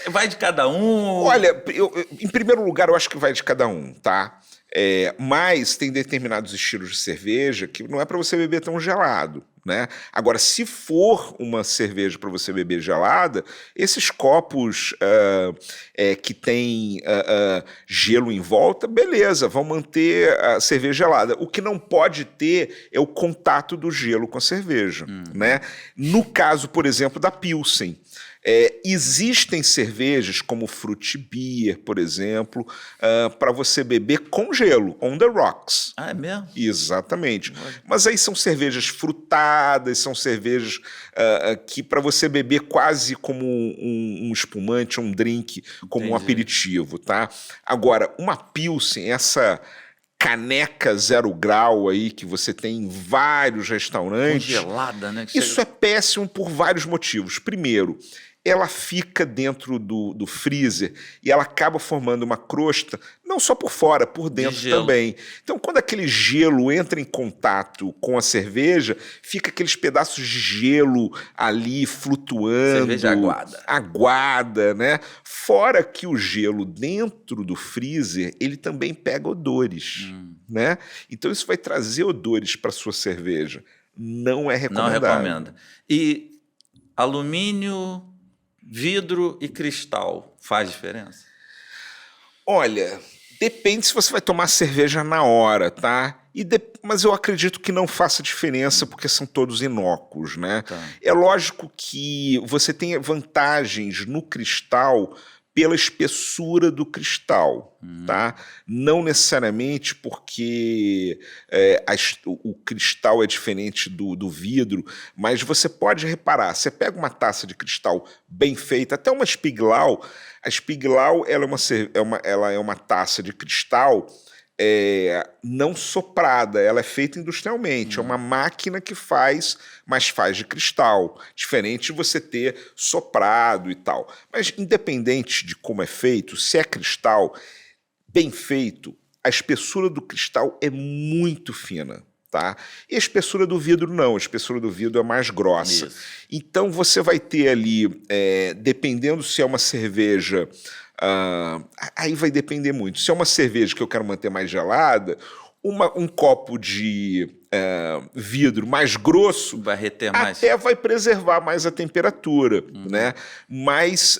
vai de cada um? Olha, em primeiro lugar, eu acho que vai de cada um, tá? Mas tem determinados estilos de cerveja que não é para você beber tão gelado, né? Agora, se for uma cerveja para você beber gelada, esses copos que tem gelo em volta, beleza, vão manter a cerveja gelada. O que não pode ter é o contato do gelo com a cerveja, né? No caso, por exemplo, da Pilsen, existem cervejas como Fruit Beer, por exemplo, para você beber com gelo, on the rocks. Ah, é mesmo? Exatamente. Mas aí são cervejas frutadas, são cervejas que para você beber quase como um espumante, um drink, como um aperitivo, tá? Agora, uma Pilsen, essa caneca 0 grau aí que você tem em vários restaurantes... Congelada, né? Isso é péssimo por vários motivos. Primeiro, ela fica dentro do freezer e ela acaba formando uma crosta, não só por fora, por dentro também. Então, quando aquele gelo entra em contato com a cerveja, fica aqueles pedaços de gelo ali flutuando. Cerveja aguada. Aguada, né? Fora que o gelo dentro do freezer, ele também pega odores, né? Então, isso vai trazer odores para sua cerveja. Não é recomendado. Não recomenda. E alumínio, vidro e cristal faz diferença? Olha, depende se você vai tomar cerveja na hora, tá? Mas eu acredito que não faça diferença porque são todos inócuos, né? Tá. É lógico que você tem vantagens no cristal pela espessura do cristal, tá? Não necessariamente porque o cristal é diferente do vidro, mas você pode reparar, você pega uma taça de cristal bem feita, até uma Spiglau, a Spiglau ela é uma taça de cristal não soprada, ela é feita industrialmente, é uma máquina que faz, mas faz de cristal, diferente de você ter soprado e tal. Mas independente de como é feito, se é cristal bem feito, a espessura do cristal é muito fina, tá? E a espessura do vidro não, a espessura do vidro é mais grossa. Isso. Então você vai ter ali, dependendo se é uma cerveja... aí vai depender muito. Se é uma cerveja que eu quero manter mais gelada, um copo de vidro mais grosso vai reter mais. Até vai preservar mais a temperatura, né? Mas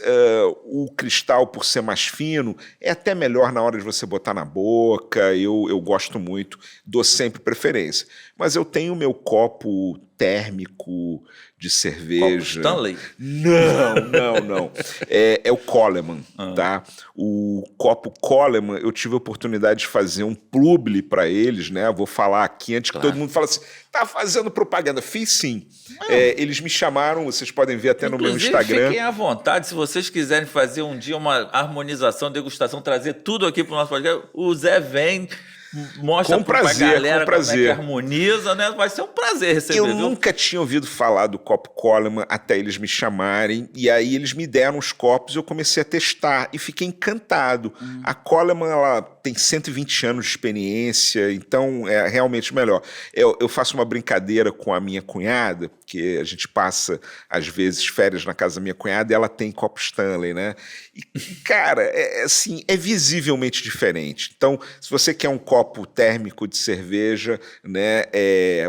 o cristal, por ser mais fino, é até melhor na hora de você botar na boca. Eu gosto muito, dou sempre preferência. Mas eu tenho o meu copo térmico de cerveja. Copo Stanley? Não. É o Coleman, tá? O copo Coleman, eu tive a oportunidade de fazer um publi para eles, né? Vou falar aqui antes que todo mundo fale assim, tá fazendo propaganda. Fiz sim. Eles me chamaram, vocês podem ver até no meu Instagram. Fiquem à vontade, se vocês quiserem fazer um dia uma harmonização, degustação, trazer tudo aqui para o nosso podcast, o Zé vem Mostra Com pra prazer, galera com prazer. como é que harmoniza, né? Vai ser um prazer receber, Eu viu? nunca tinha ouvido falar do copo Coleman até eles me chamarem, e aí eles me deram os copos e eu comecei a testar e fiquei encantado. A Coleman, ela tem 120 anos de experiência, então é realmente melhor. Eu faço uma brincadeira com a minha cunhada, porque a gente passa, às vezes, férias na casa da minha cunhada e ela tem copo Stanley, né? E, cara, assim, é visivelmente diferente. Então, se você quer um copo térmico de cerveja, né,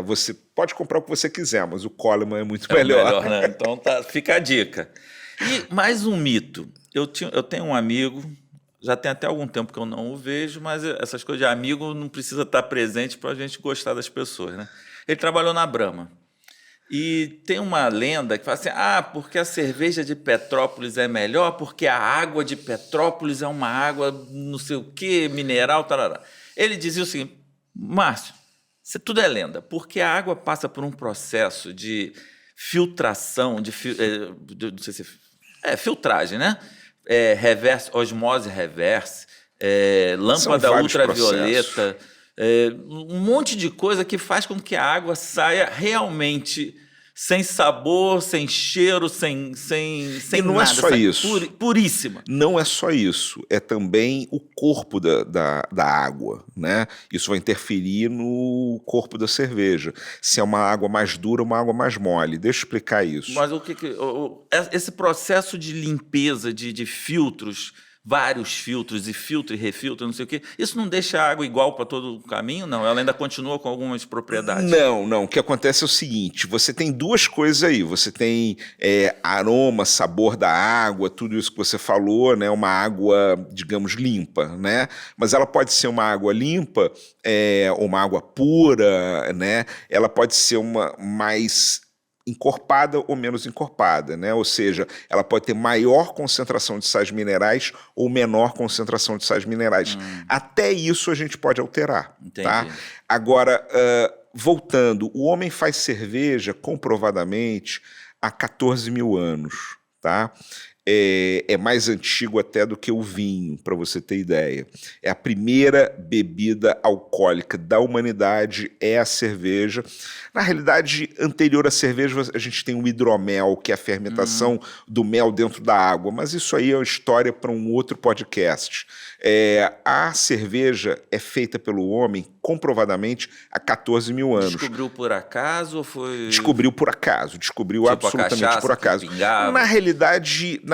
você pode comprar o que você quiser, mas o Coleman é muito É o melhor. né? Então fica a dica. E mais um mito. Eu tenho um amigo, já tem até algum tempo que eu não o vejo, mas essas coisas de amigo não precisa estar presente para a gente gostar das pessoas, né? Ele trabalhou na Brahma. E tem uma lenda que fala assim, porque a cerveja de Petrópolis é melhor, porque a água de Petrópolis é uma água não sei o quê, mineral, tarará. Ele dizia o seguinte, Márcio, isso tudo é lenda, porque a água passa por um processo de filtração, não sei se filtragem, né? Reverse, osmose reverse, lâmpada ultravioleta, um monte de coisa que faz com que a água saia realmente sem sabor, sem cheiro, sem E não nada. é só isso. Puríssima. Não é só isso, é também o corpo da água, né? Isso vai interferir no corpo da cerveja. Se é uma água mais dura ou uma água mais mole. Deixa eu explicar isso. Mas esse processo de limpeza de filtros, vários filtros e filtro e refiltro, não sei o quê, isso não deixa a água igual para todo o caminho, não? Ela ainda continua com algumas propriedades? Não. O que acontece é o seguinte, você tem duas coisas aí. Você tem aroma, sabor da água, tudo isso que você falou, né? Uma água, digamos, limpa, né? Mas ela pode ser uma água limpa, ou uma água pura, né? Ela pode ser uma mais encorpada ou menos encorpada, né? Ou seja, ela pode ter maior concentração de sais minerais ou menor concentração de sais minerais. Até isso a gente pode alterar. Entendi. Tá? Agora, voltando, o homem faz cerveja comprovadamente há 14 mil anos. Tá? É mais antigo até do que o vinho, para você ter ideia. É a primeira bebida alcoólica da humanidade, é a cerveja. Na realidade, anterior à cerveja, a gente tem o hidromel, que é a fermentação do mel dentro da água, mas isso aí é uma história para um outro podcast. A cerveja é feita pelo homem comprovadamente há 14 mil anos. Descobriu por acaso ou foi... Descobriu por acaso, descobriu tipo absolutamente a cachaça, por acaso. Na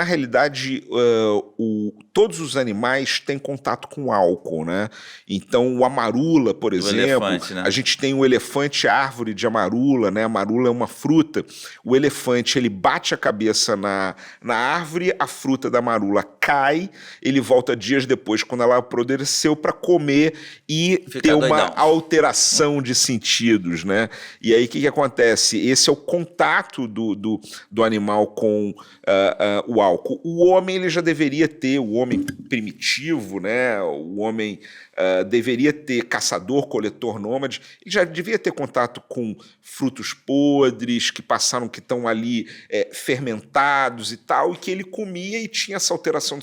realidade, todos os animais têm contato com álcool, né? Então, o amarula, por exemplo, elefante, né? A gente tem o elefante árvore de amarula, né? A amarula é uma fruta. O elefante, ele bate a cabeça na árvore, a fruta da amarula cai, ele volta dias depois, quando ela apodreceu, para comer e ter uma alteração de sentidos, né? E aí, o que acontece? Esse é o contato do animal com o álcool. O homem, ele já deveria ter, o homem primitivo, né? O homem deveria ter caçador, coletor, nômade, ele já devia ter contato com frutos podres que estão ali fermentados e tal, e que ele comia e tinha essa alteração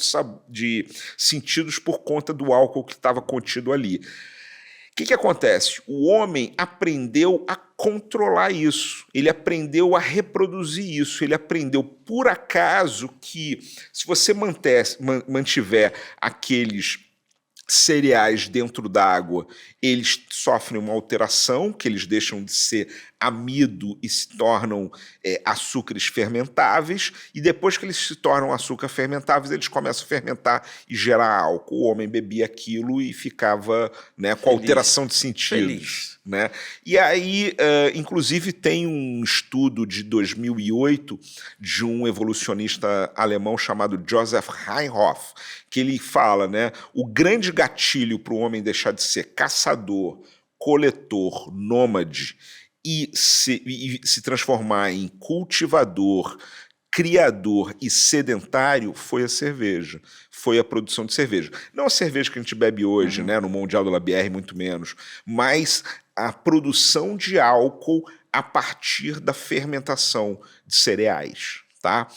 de sentidos por conta do álcool que estava contido ali. O que acontece? O homem aprendeu a controlar isso, ele aprendeu a reproduzir isso, ele aprendeu por acaso que se você mantiver aqueles cereais dentro d'água, eles sofrem uma alteração, que eles deixam de ser amido e se tornam açúcares fermentáveis, e depois que eles se tornam açúcar fermentáveis, eles começam a fermentar e gerar álcool. O homem bebia aquilo e ficava, né, com alteração de sentidos. Né? E aí, inclusive, tem um estudo de 2008 de um evolucionista alemão chamado Joseph Heinhoff, que ele fala, né, o grande gatilho para o homem deixar de ser caçador, coletor, nômade e se transformar em cultivador, criador e sedentário foi a cerveja, foi a produção de cerveja. Não a cerveja que a gente bebe hoje, né, no Mundial do Labière, muito menos, mas a produção de álcool a partir da fermentação de cereais. tá?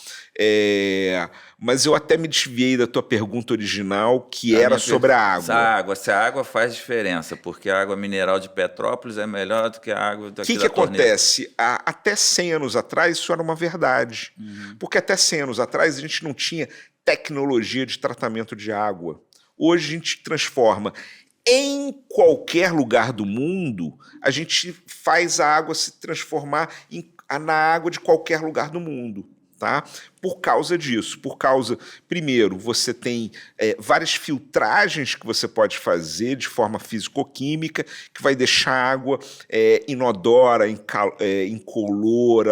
Mas eu até me desviei da tua pergunta original, que A era minha sobre a água. Se a água faz diferença, porque a água mineral de Petrópolis é melhor do que a água O daqui que da torneira. acontece? Até 100 anos atrás, isso era uma verdade. Porque até 100 anos atrás, a gente não tinha tecnologia de tratamento de água. Hoje, a gente transforma em qualquer lugar do mundo, a gente faz a água se transformar na água de qualquer lugar do mundo. Tá? Por causa disso, primeiro, você tem várias filtragens que você pode fazer de forma físico-química, que vai deixar a água inodora, incolor,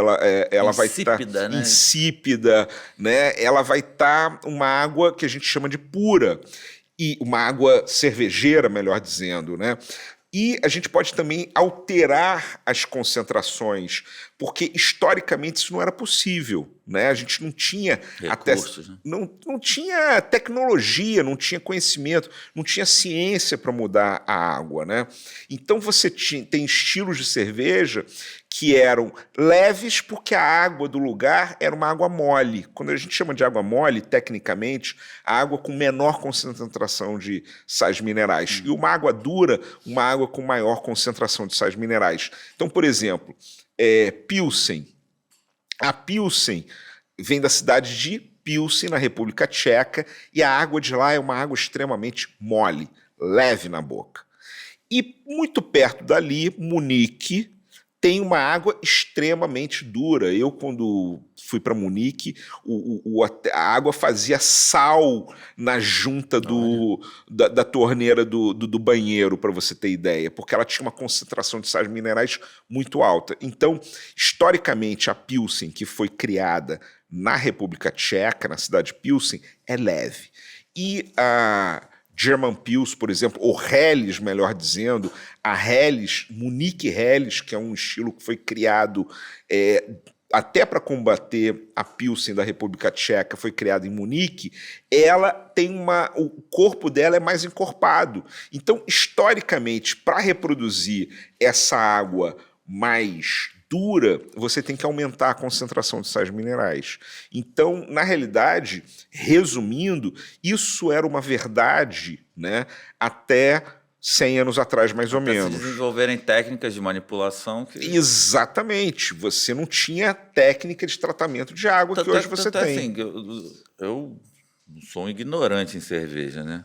ela vai estar né? insípida, né? Ela vai estar uma água que a gente chama de pura, e uma água cervejeira, melhor dizendo, né? E a gente pode também alterar as concentrações, porque historicamente isso não era possível, né? A gente não tinha recursos, né? não tinha tecnologia, não tinha conhecimento, não tinha ciência para mudar a água, né? Então você tem estilos de cerveja que eram leves porque a água do lugar era uma água mole. Quando a gente chama de água mole, tecnicamente, a água com menor concentração de sais minerais. E uma água dura, uma água com maior concentração de sais minerais. Então, por exemplo, Pilsen. A Pilsen vem da cidade de Pilsen, na República Tcheca, e a água de lá é uma água extremamente mole, leve na boca. E muito perto dali, Munique, tem uma água extremamente dura. Eu, quando fui para Munique, a água fazia sal na junta da torneira do banheiro, para você ter ideia, porque ela tinha uma concentração de sais minerais muito alta. Então, historicamente, a Pilsen, que foi criada na República Tcheca, na cidade de Pilsen, é leve. E a German Pils, por exemplo, ou Helles, melhor dizendo, a Helles, Munique Helles, que é um estilo que foi criado até para combater a Pilsen da República Tcheca, foi criada em Munique, ela tem o corpo dela é mais encorpado. Então, historicamente, para reproduzir essa água mais dura, você tem que aumentar a concentração de sais minerais. Então, na realidade, resumindo, isso era uma verdade, né, até 100 anos atrás, mais ou menos. Se desenvolverem técnicas de manipulação. Exatamente. Você não tinha técnica de tratamento de água que hoje você tem. Assim, eu sou um ignorante em cerveja, né?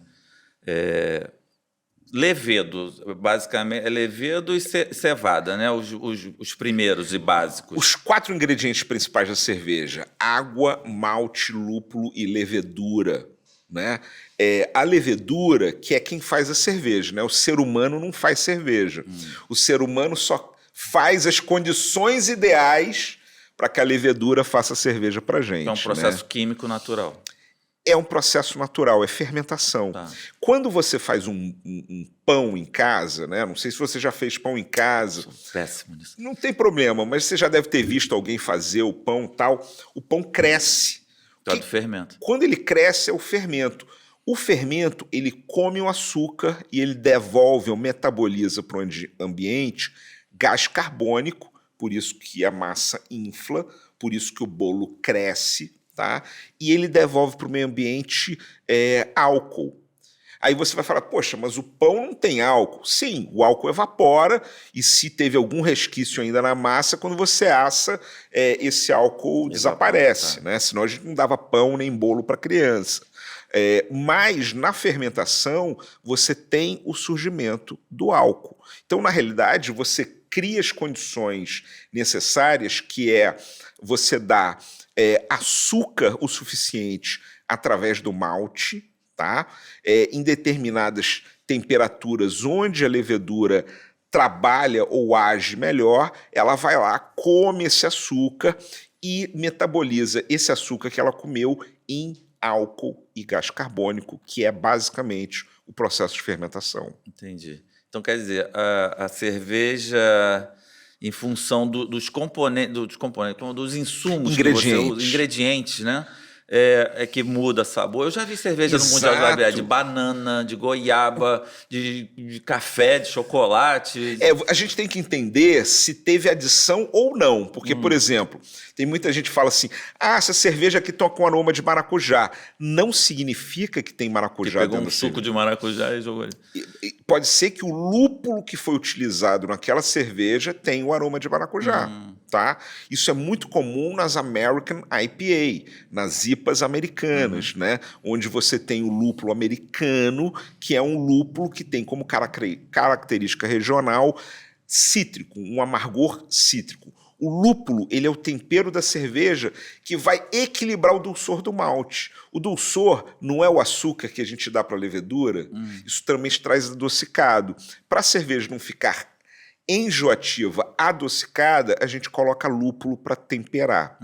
Levedo, basicamente, é levedo e cevada, né? Os primeiros e básicos. Os 4 ingredientes principais da cerveja: água, malte, lúpulo e levedura, né? A levedura, que é quem faz a cerveja, né? O ser humano não faz cerveja. O ser humano só faz as condições ideais para que a levedura faça a cerveja para a gente. É um processo químico natural. É um processo natural, é fermentação. Tá. Quando você faz um pão em casa, né? Não sei se você já fez pão em casa. Sou péssimo nisso. Não tem problema, mas você já deve ter visto alguém fazer o pão e tal. O pão cresce. Do fermento. Quando ele cresce, é o fermento. O fermento, ele come o açúcar e ele devolve ou metaboliza para o ambiente gás carbônico, por isso que a massa infla, por isso que o bolo cresce, tá? E ele devolve para o meio ambiente álcool. Aí você vai falar, poxa, mas o pão não tem álcool. Sim, o álcool evapora e se teve algum resquício ainda na massa, quando você assa, esse álcool desaparece, tá? Né? Senão a gente não dava pão nem bolo para criança. Mas na fermentação você tem o surgimento do álcool. Então, na realidade, você cria as condições necessárias, que é você dá açúcar o suficiente através do malte, tá? Em determinadas temperaturas onde a levedura trabalha ou age melhor, ela vai lá, come esse açúcar e metaboliza esse açúcar que ela comeu em álcool e gás carbônico, que é basicamente o processo de fermentação. Entendi. Então, quer dizer, a cerveja, em função dos componentes, dos insumos, os ingredientes, né? é que muda sabor. Eu já vi cerveja no Mundial de Labial de banana, de goiaba, de café, de chocolate. A gente tem que entender se teve adição ou não. Porque, por exemplo, tem muita gente que fala assim, essa cerveja aqui toca com aroma de maracujá. Não significa que tem maracujá dentro. Pegou um cerveja. suco de maracujá e jogou ali. Pode ser que o lúpulo que foi utilizado naquela cerveja tenha o aroma de maracujá. Tá? Isso é muito comum nas American IPA, nas IPAs americanas, né? Onde você tem o lúpulo americano, que é um lúpulo que tem como característica regional cítrico, um amargor cítrico. O lúpulo, ele é o tempero da cerveja que vai equilibrar o dulçor do malte. O dulçor não é o açúcar que a gente dá para a levedura, isso também traz adocicado. Para a cerveja não ficar enjoativa, adocicada, a gente coloca lúpulo para temperar.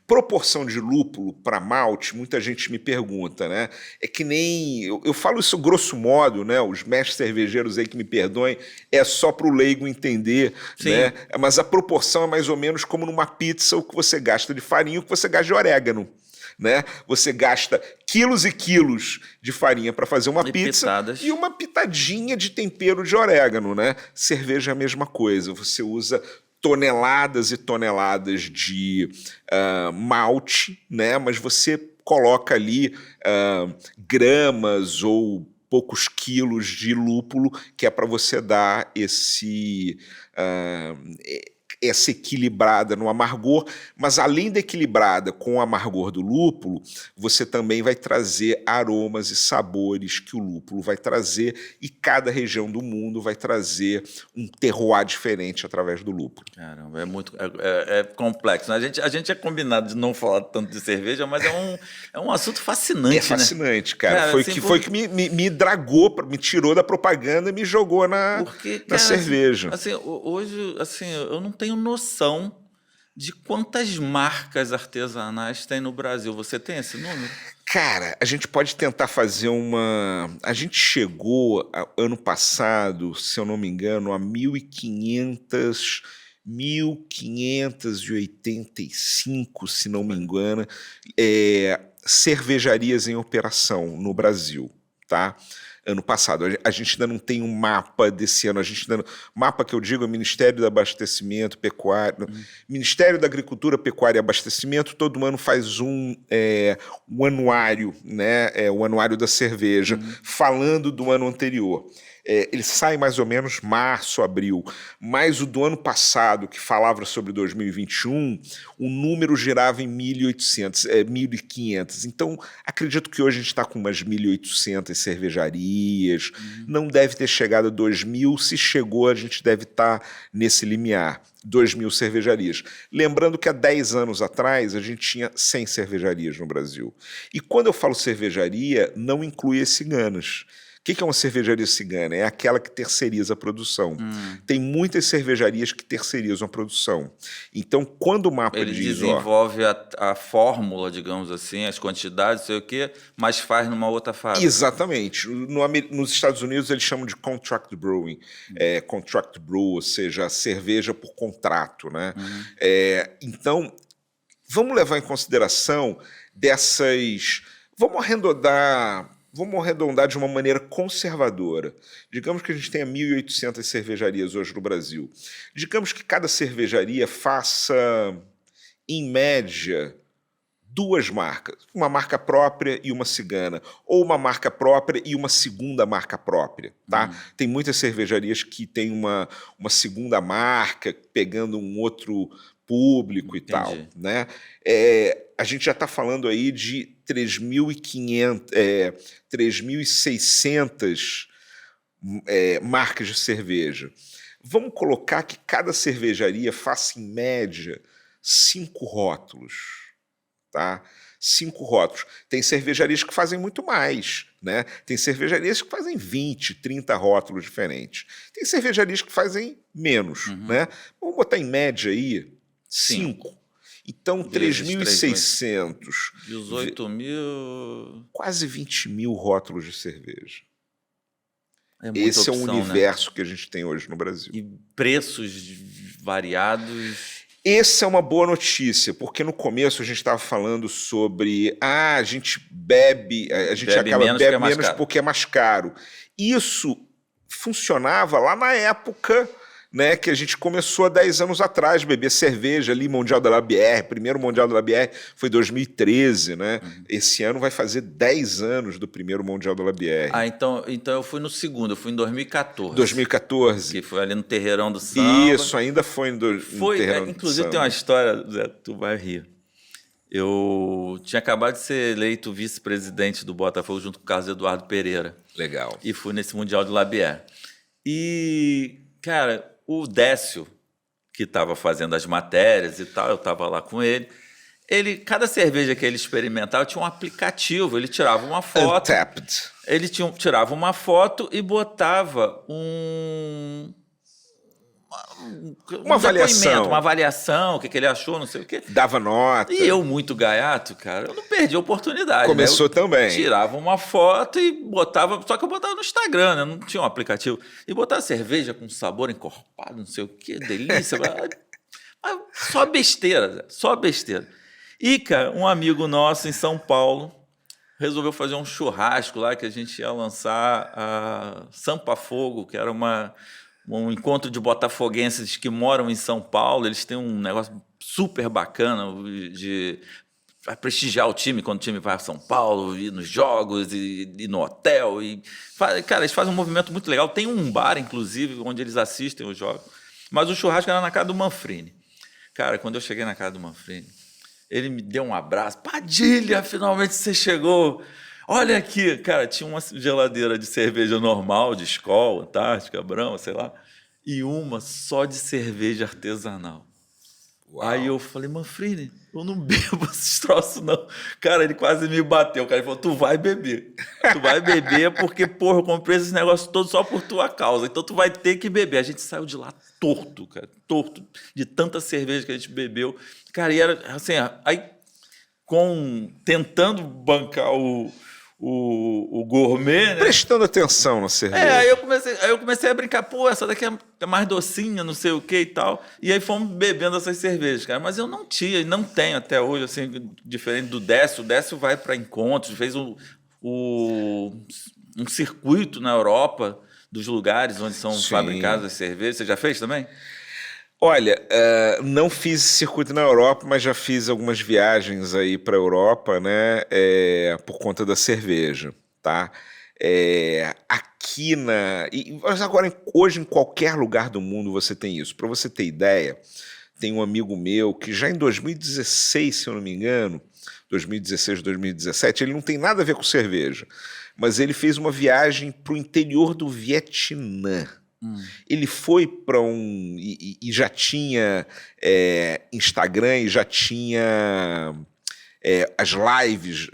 Proporção de lúpulo para malte, muita gente me pergunta, né? É que nem... Eu falo isso grosso modo, né? Os mestres cervejeiros aí que me perdoem, é só para o leigo entender, né? Mas a proporção é mais ou menos como numa pizza, o que você gasta de farinha e o que você gasta de orégano. Né? Você gasta quilos e quilos de farinha para fazer uma pizza e uma pitadinha de tempero de orégano, né? Cerveja é a mesma coisa. Você usa toneladas e toneladas de malte, né? Mas você coloca ali gramas ou poucos quilos de lúpulo, que é para você dar essa equilibrada no amargor, mas além da equilibrada com o amargor do lúpulo, você também vai trazer aromas e sabores que o lúpulo vai trazer e cada região do mundo vai trazer um terroir diferente através do lúpulo. Caramba, é complexo. A gente é combinado de não falar tanto de cerveja, mas é um assunto fascinante, É fascinante, né? Cara. Foi que me dragou, me tirou da propaganda e me jogou na cerveja. Hoje, eu não tenho noção de quantas marcas artesanais tem no Brasil. Você tem esse número? Cara, a gente pode tentar fazer uma... A gente chegou ano passado, se eu não me engano, a 1.585, se não me engano, cervejarias em operação no Brasil, tá? Ano passado. A gente ainda não tem um mapa desse ano. Mapa que eu digo é Ministério do Abastecimento, Pecuária... Ministério da Agricultura, Pecuária e Abastecimento, todo ano faz um anuário, né? O anuário da cerveja, falando do ano anterior. Ele sai mais ou menos março, abril, mas o do ano passado, que falava sobre 2021, o número girava em 1.800, 1.500. Então, acredito que hoje a gente está com umas 1.800 cervejarias, não deve ter chegado a 2.000, se chegou a gente deve estar nesse limiar, 2.000 cervejarias. Lembrando que há 10 anos atrás a gente tinha 100 cervejarias no Brasil. E quando eu falo cervejaria, não inclui as ciganas. O que é uma cervejaria cigana? É aquela que terceiriza a produção. Tem muitas cervejarias que terceirizam a produção. Então, quando o mapa ele desenvolve a fórmula, digamos assim, as quantidades, sei o quê, mas faz numa outra fábrica. Exatamente. Nos Estados Unidos eles chamam de contract brewing, contract brew, ou seja, cerveja por contrato, né? Então, vamos levar em consideração Vamos arredondar de uma maneira conservadora. Digamos que a gente tenha 1.800 cervejarias hoje no Brasil. Digamos que cada cervejaria faça, em média, 2 marcas. Uma marca própria e uma cigana. Ou uma marca própria e uma segunda marca própria. Tá? Tem muitas cervejarias que têm uma segunda marca, pegando um outro público. Entendi. E tal. Né? A gente já está falando aí de 3.600 marcas de cerveja. Vamos colocar que cada cervejaria faça, em média, 5 rótulos. Tá? 5 rótulos. Tem cervejarias que fazem muito mais. Né? Tem cervejarias que fazem 20, 30 rótulos diferentes. Tem cervejarias que fazem menos. Né? Vamos botar em média aí 5. Então, 3.600. 18 mil... Quase 20 mil rótulos de cerveja. Esse opção, é o universo, né, que a gente tem hoje no Brasil. E preços variados. Essa é uma boa notícia, porque no começo a gente estava falando sobre a gente bebe, a gente Bebe acaba menos bebe porque é mais menos caro. porque é mais caro. Isso funcionava lá na época, né, que a gente começou há 10 anos atrás, beber cerveja ali, Mundial da Labière, primeiro Mundial da Labière foi 2013, né? Esse ano vai fazer 10 anos do primeiro Mundial da Labière. Então eu fui no segundo, eu fui em 2014. 2014. Que foi ali no Terreirão do Samba. Isso, ainda foi no Terreirão do Inclusive Samba. tem uma história, Zé, tu vai rir. Eu tinha acabado de ser eleito vice-presidente do Botafogo junto com o Carlos Eduardo Pereira. Legal. E fui nesse Mundial de Labière. E, cara, o Décio, que estava fazendo as matérias e tal, eu estava lá com ele. Cada cerveja que ele experimentava tinha um aplicativo, ele tirava uma foto. Untapped. Ele tirava uma foto e botava Uma avaliação. Uma avaliação, o que ele achou, não sei o quê. Dava nota. E eu, muito gaiato, cara, eu não perdi a oportunidade. Começou né? também. Tirava uma foto e botava, só que eu botava no Instagram, né? Não tinha um aplicativo. E botava cerveja com sabor encorpado, não sei o quê, delícia. Mas só besteira, Zé, só besteira. E, cara, um amigo nosso em São Paulo resolveu fazer um churrasco lá que a gente ia lançar a Sampa Fogo, que era um encontro de botafoguenses que moram em São Paulo. Eles têm um negócio super bacana de prestigiar o time quando o time vai a São Paulo, ir nos jogos e no hotel. Cara, eles fazem um movimento muito legal. Tem um bar, inclusive, onde eles assistem os jogos. Mas o churrasco era na casa do Manfrini. Cara, quando eu cheguei na casa do Manfrini, ele me deu um abraço. Padilha, finalmente você chegou. Olha aqui, cara, tinha uma geladeira de cerveja normal, de Skol, Antártica, Brahma, sei lá, e uma só de cerveja artesanal. Uau. Aí eu falei, Manfrini, eu não bebo esses troços, não. Cara, ele quase me bateu. Cara, ele falou, tu vai beber. Tu vai beber porque, porra, eu comprei esses negócios todos só por tua causa. Então tu vai ter que beber. A gente saiu de lá torto, cara, torto, de tanta cerveja que a gente bebeu. Cara, e era assim, aí tentando bancar o gourmet, né? Prestando atenção na cerveja. Aí eu comecei a brincar, pô, essa daqui é mais docinha, não sei o que e tal. E aí fomos bebendo essas cervejas, cara. Mas eu não tinha e não tenho até hoje, assim, diferente do Décio. O Décio vai para encontros, fez um circuito na Europa dos lugares onde são fabricadas as cervejas. Você já fez também? Olha, não fiz circuito na Europa, mas já fiz algumas viagens aí para a Europa, né, por conta da cerveja, tá? Mas agora, hoje, em qualquer lugar do mundo você tem isso. Para você ter ideia, tem um amigo meu que já em 2016, se eu não me engano, 2016, 2017, ele não tem nada a ver com cerveja, mas ele fez uma viagem para o interior do Vietnã. Ele foi para e já tinha Instagram e já tinha as lives,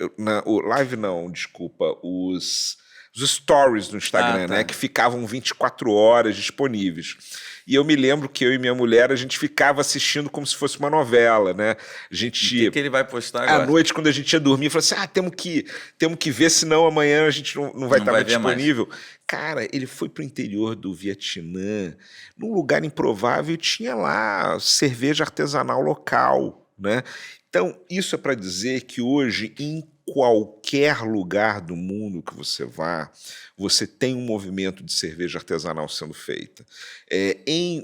os stories no Instagram, né, que ficavam 24 horas disponíveis. E eu me lembro que eu e minha mulher, a gente ficava assistindo como se fosse uma novela, né? A gente, o que ele vai postar agora? À noite, quando a gente ia dormir, falou assim, temos que ver, senão amanhã a gente não vai estar mais disponível. Mais. Cara, ele foi para o interior do Vietnã, num lugar improvável, e tinha lá cerveja artesanal local, né? Então, isso é para dizer que hoje, em qualquer lugar do mundo que você vá, você tem um movimento de cerveja artesanal sendo feita.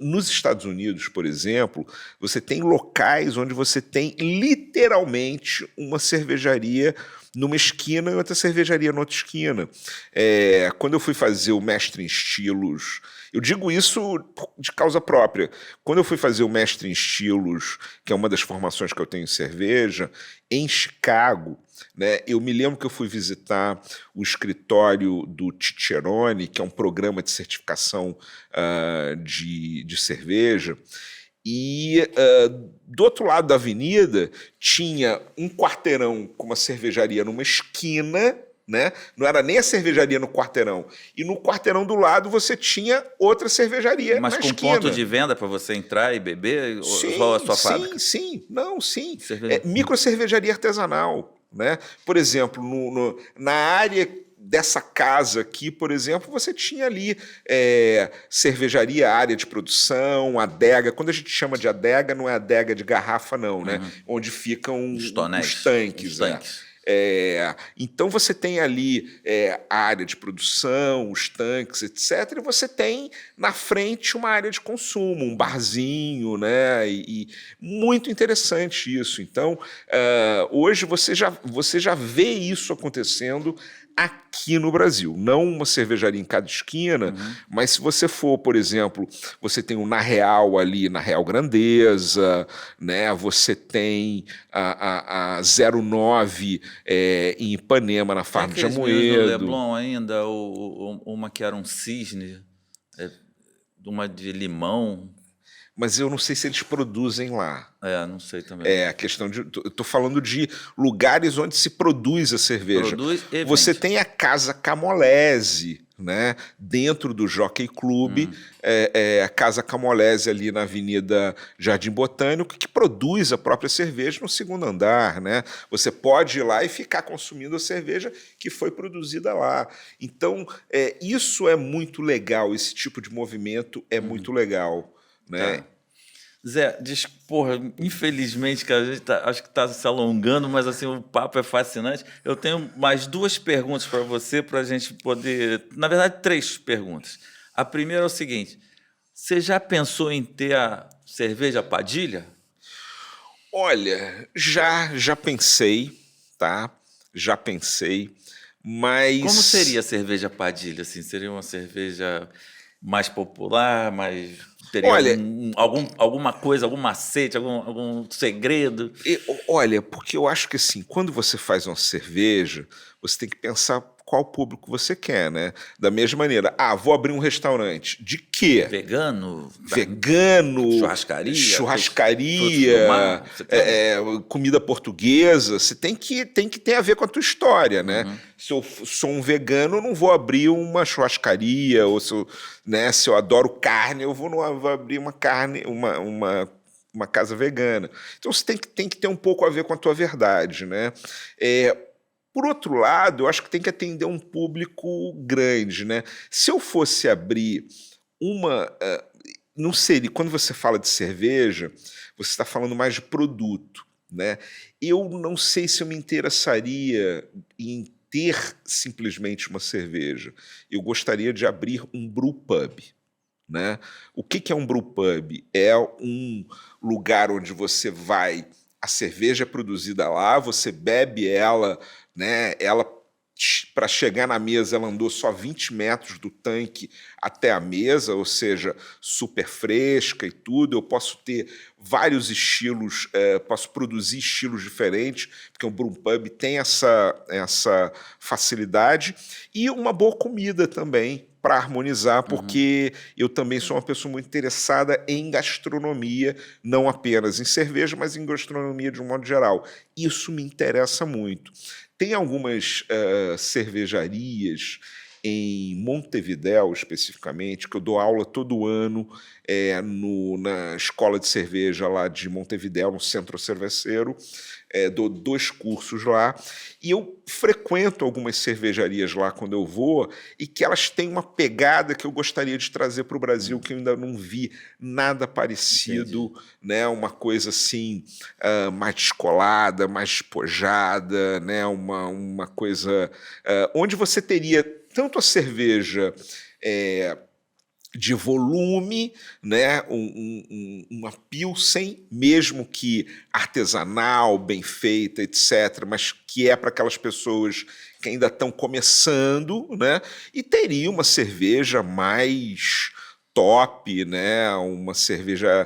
Nos Estados Unidos, por exemplo, você tem locais onde você tem literalmente uma cervejaria numa esquina e outra cervejaria na outra esquina. Quando eu fui fazer o Mestre em Estilos, eu digo isso de causa própria, quando eu fui fazer o Mestre em Estilos, que é uma das formações que eu tenho em cerveja, em Chicago, né, eu me lembro que eu fui visitar o escritório do Cicerone, que é um programa de certificação de cerveja, e do outro lado da avenida tinha um quarteirão com uma cervejaria numa esquina, né? Não era nem a cervejaria no quarteirão. E no quarteirão do lado você tinha outra cervejaria na esquina. Mas com ponto de venda para você entrar e beber? Sim, ou a sua fábrica? Sim. Micro cervejaria artesanal, né? Por exemplo, na área dessa casa aqui, por exemplo, você tinha ali cervejaria, área de produção, adega. Quando a gente chama de adega, não é adega de garrafa, não, né? Onde ficam os tanques. Então você tem ali a área de produção, os tanques, etc. E você tem na frente uma área de consumo, um barzinho, né? E muito interessante isso. Então, hoje você já vê isso acontecendo aqui no Brasil. Não uma cervejaria em cada esquina, mas se você for, por exemplo, você tem o Na Real ali, na Real Grandeza, né? Você tem a 09 em Ipanema, na Farm de Amoedo. No Leblon ainda, uma que era um cisne, uma de limão. Mas eu não sei se eles produzem lá. Não sei também. A questão de... Eu estou falando de lugares onde se produz a cerveja. Você tem a Casa Camolese, né? Dentro do Jockey Club, a Casa Camolese ali na Avenida Jardim Botânico, que produz a própria cerveja no segundo andar, né? Você pode ir lá e ficar consumindo a cerveja que foi produzida lá. Então, isso é muito legal, esse tipo de movimento é muito legal. Né? Zé, infelizmente, cara, a gente acho que está se alongando, mas assim, o papo é fascinante. Eu tenho mais 2 perguntas para você, para a gente poder... Na verdade, 3 perguntas. A primeira é o seguinte: você já pensou em ter a cerveja Padilha? Olha, já pensei, tá? Já pensei, mas... Como seria a cerveja Padilha? Assim, seria uma cerveja mais popular, mais... Teria alguma coisa, algum macete, algum segredo? Olha, porque eu acho que assim, quando você faz uma cerveja, você tem que pensar qual público você quer, né? Da mesma maneira, vou abrir um restaurante. De quê? Vegano? Churrascaria, comida portuguesa. Você tem que ter a ver com a tua história, né? Se eu sou um vegano, eu não vou abrir uma churrascaria, ou se eu adoro carne, eu vou abrir uma carne, uma casa vegana. Então você tem que ter um pouco a ver com a tua verdade, né? Por outro lado, eu acho que tem que atender um público grande, né? Se eu fosse abrir não seria... Quando você fala de cerveja, você está falando mais de produto, né? Eu não sei se eu me interessaria em ter simplesmente uma cerveja. Eu gostaria de abrir um brewpub, né? O que é um brewpub? É um lugar onde você vai... A cerveja é produzida lá, você bebe ela, né? Ela, para chegar na mesa, ela andou só 20 metros do tanque até a mesa, ou seja, super fresca e tudo. Eu posso ter vários estilos, posso produzir estilos diferentes, porque o brewpub tem essa facilidade, e uma boa comida também, para harmonizar, porque eu também sou uma pessoa muito interessada em gastronomia, não apenas em cerveja, mas em gastronomia de um modo geral. Isso me interessa muito. Tem algumas cervejarias em Montevidéu, especificamente, que eu dou aula todo ano na escola de cerveja lá de Montevidéu, no Centro Cerveceiro. Dou 2 cursos lá, e eu frequento algumas cervejarias lá quando eu vou, e que elas têm uma pegada que eu gostaria de trazer para o Brasil, que eu ainda não vi nada parecido, né? Uma coisa assim, mais descolada, mais despojada, né? Uma coisa onde você teria tanto a cerveja de volume, né? Uma Pilsen, mesmo que artesanal, bem feita, etc., mas que é para aquelas pessoas que ainda estão começando, né? E teria uma cerveja mais top, né? Uma cerveja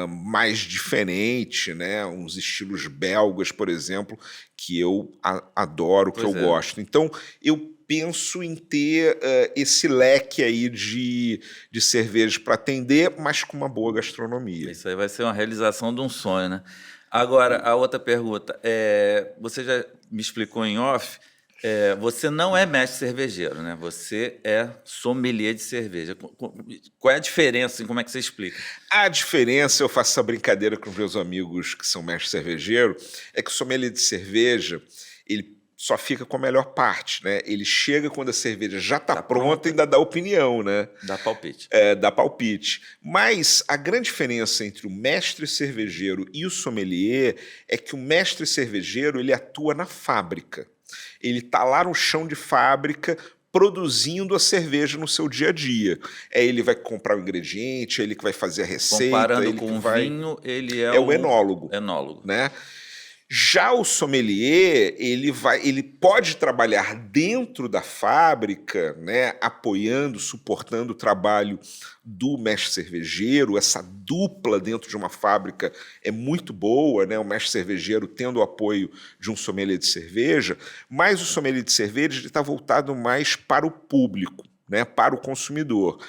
mais diferente, né? Uns estilos belgas, por exemplo, que eu adoro, que eu gosto. Então, eu penso em ter esse leque aí de cervejas para atender, mas com uma boa gastronomia. Isso aí vai ser uma realização de um sonho, né? Agora, a outra pergunta. Você já me explicou em off, você não é mestre cervejeiro, né? Você é sommelier de cerveja. Qual é a diferença? Assim, como é que você explica? A diferença, eu faço essa brincadeira com os meus amigos que são mestres cervejeiros, é que o sommelier de cerveja, ele só fica com a melhor parte, né? Ele chega quando a cerveja já está Tá pronta pronta. e ainda dá opinião, né? Dá palpite. Dá palpite. Mas a grande diferença entre o mestre cervejeiro e o sommelier é que o mestre cervejeiro ele atua na fábrica. Ele está lá no chão de fábrica produzindo a cerveja no seu dia a dia. Ele vai comprar o ingrediente, ele que vai fazer a receita. Comparando ele com que o vai... vinho, ele É o enólogo. Enólogo. Né? Já o sommelier, ele pode trabalhar dentro da fábrica, né, apoiando, suportando o trabalho do mestre cervejeiro. Essa dupla dentro de uma fábrica é muito boa, né, o mestre cervejeiro tendo o apoio de um sommelier de cerveja, mas o sommelier de cerveja está voltado mais para o público, né, para o consumidor.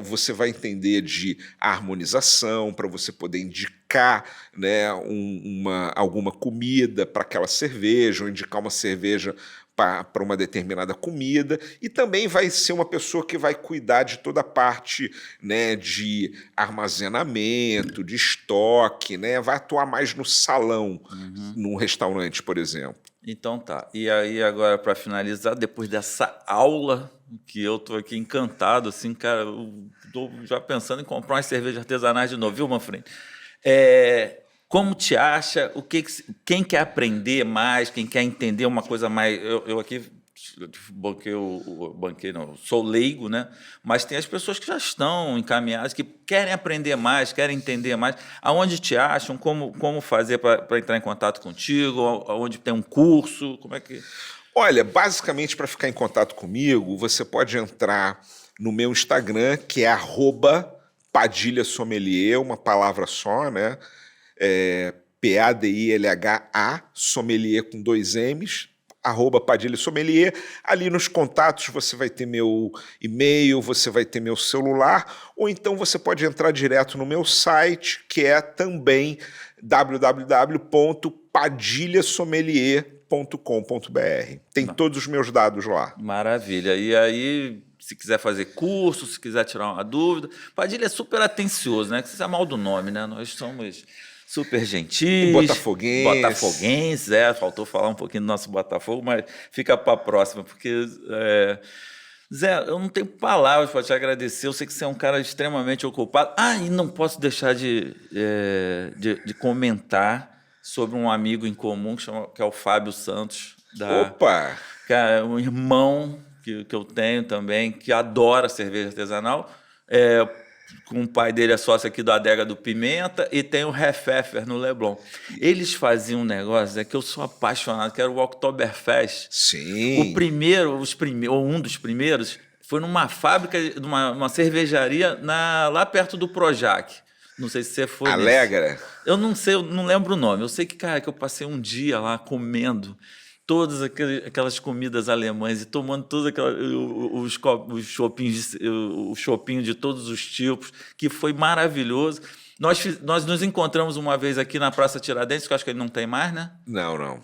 Você vai entender de harmonização, para você poder indicar, né, alguma comida para aquela cerveja, ou indicar uma cerveja para uma determinada comida, e também vai ser uma pessoa que vai cuidar de toda a parte, né, de armazenamento, de estoque, né, vai atuar mais no salão, num restaurante, por exemplo. Então tá. E aí agora para finalizar, depois dessa aula que eu tô aqui encantado, assim, cara, eu tô já pensando em comprar umas cervejas artesanais de novo, viu, Manfred? Como te acha? Quem quer aprender mais? Quem quer entender uma coisa mais? Eu aqui banquei não, sou leigo, né? Mas tem as pessoas que já estão encaminhadas, que querem aprender mais, querem entender mais. Aonde te acham? Como fazer para entrar em contato contigo? Aonde tem um curso? Como é que... Olha, basicamente, para ficar em contato comigo, você pode entrar no meu Instagram, que é @padilhasommelier, uma palavra só, né? PADILHA, sommelier com 2 M's, @padilhasommelier. Ali nos contatos você vai ter meu e-mail, você vai ter meu celular, ou então você pode entrar direto no meu site, que é também www.padilhasommelier.com.br. Tem todos os meus dados lá. Maravilha. E aí, se quiser fazer curso, se quiser tirar uma dúvida, Padilha é super atencioso, né? Que isso é mal do nome, né? Nós somos super gentis. Botafoguenses, faltou falar um pouquinho do nosso Botafogo, mas fica para a próxima, porque... Zé, eu não tenho palavras para te agradecer. Eu sei que você é um cara extremamente ocupado. E não posso deixar de comentar sobre um amigo em comum que é o Fábio Santos. Opa! Cara, um irmão que eu tenho também, que adora cerveja artesanal. Com o pai dele é sócio aqui do Adega do Pimenta, e tem o Hefefer no Leblon. Eles faziam um negócio que eu sou apaixonado, que era o Oktoberfest. Sim. Um dos primeiros foi numa fábrica, numa cervejaria lá perto do Projac. Não sei se você foi. Alegra. Eu não sei, eu não lembro o nome. Eu sei que, cara, que eu passei um dia lá comendo todas aquelas comidas alemãs e tomando todos os chopinhos de todos os tipos, que foi maravilhoso. Nós nos encontramos uma vez aqui na Praça Tiradentes, que eu acho que ele não tem mais, né? Não.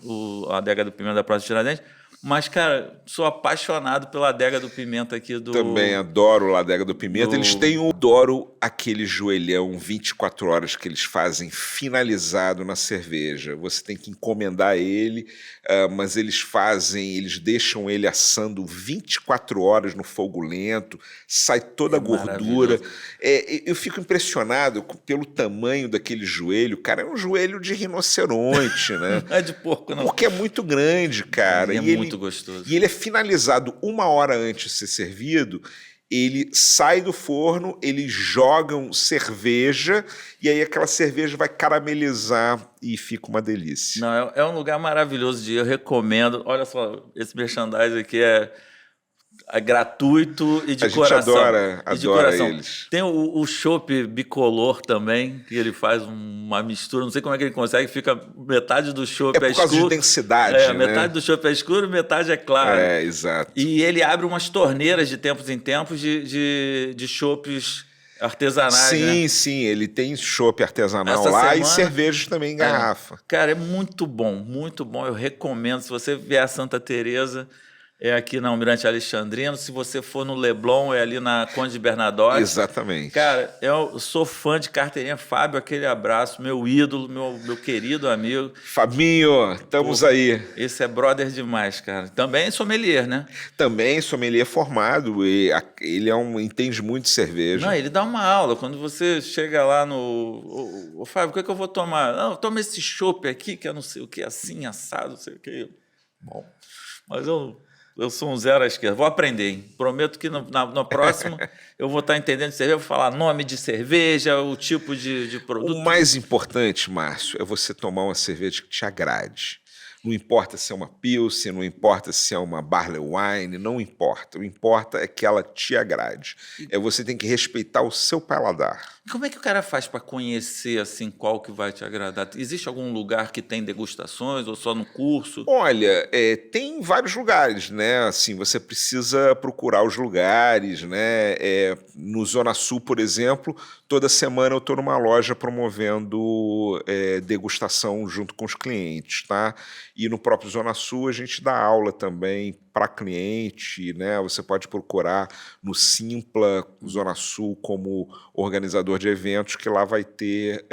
A Adega do Pimenta da Praça Tiradentes. Mas, cara, sou apaixonado pela Adega do Pimenta aqui do... Também adoro a Adega do Pimenta. Eles têm adoro aquele joelhão 24 horas que eles fazem finalizado na cerveja. Você tem que encomendar ele, mas eles deixam ele assando 24 horas no fogo lento, sai toda a gordura. Eu fico impressionado pelo tamanho daquele joelho. Cara, é um joelho de rinoceronte, né? Não é de porco, não. Porque é muito grande, cara. É muito gostoso. E ele é finalizado 1 hora antes de ser servido. Ele sai do forno, eles jogam cerveja e aí aquela cerveja vai caramelizar e fica uma delícia. Não, é um lugar maravilhoso de ir, eu recomendo. Olha só, esse merchandising aqui é gratuito e de coração. A gente adora eles. Tem o chopp bicolor também, que ele faz uma mistura, não sei como é que ele consegue, fica metade do chopp por causa escuro. De densidade, né? Metade do chopp é escuro, metade é claro. Exato. E ele abre umas torneiras de tempos em tempos de chopps artesanais. Sim, ele tem chopp artesanal e cervejas também em garrafa. Cara, é muito bom, eu recomendo. Se você vier a Santa Teresa, é aqui na Almirante Alexandrino. Se você for no Leblon, é ali na Conde de Bernadotte. Exatamente. Cara, eu sou fã de carteirinha. Fábio, aquele abraço, meu ídolo, meu querido amigo. Fabinho, estamos aí. Esse é brother demais, cara. Também é sommelier, né? Também sommelier formado, e ele entende muito de cerveja. Não, ele dá uma aula. Quando você chega lá no... Ô, Fábio, o que é que eu vou tomar? Não, toma esse chopp aqui, que é não sei o que, assim, assado, não sei o que. Bom, mas eu sou um zero à esquerda. Vou aprender, hein? Prometo que no próximo eu vou estar entendendo de cerveja, vou falar nome de cerveja, o tipo de produto. O mais importante, Márcio, é você tomar uma cerveja que te agrade. Não importa se é uma Pilsen, não importa se é uma Barley Wine, não importa. O importa é que ela te agrade. Você tem que respeitar o seu paladar. Como é que o cara faz para conhecer assim qual que vai te agradar? Existe algum lugar que tem degustações ou só no curso? Olha, tem vários lugares, né? Assim, você precisa procurar os lugares, né? No Zona Sul, por exemplo, toda semana eu estou numa loja promovendo degustação junto com os clientes, tá? E no próprio Zona Sul a gente dá aula também para cliente, né? Você pode procurar no Simpla Zona Sul como organizador de eventos, que lá vai ter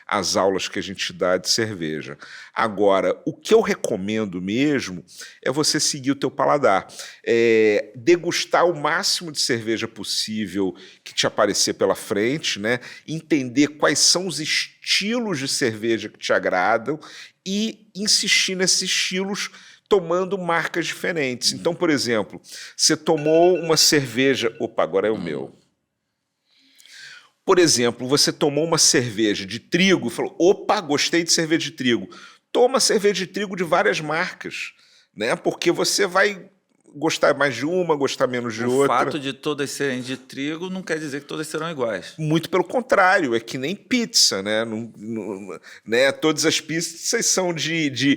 as aulas que a gente dá de cerveja. Agora, o que eu recomendo mesmo é você seguir o teu paladar. Degustar o máximo de cerveja possível que te aparecer pela frente, né? Entender quais são os estilos de cerveja que te agradam e insistir nesses estilos tomando marcas diferentes. Então, por exemplo, você tomou uma cerveja... Opa, agora é o meu. Por exemplo, você tomou uma cerveja de trigo e falou, opa, gostei de cerveja de trigo. Toma cerveja de trigo de várias marcas, né? Porque você vai gostar mais de uma, gostar menos de outra. O fato de todas serem de trigo não quer dizer que todas serão iguais. Muito pelo contrário, é que nem pizza, né? Né? Todas as pizzas são de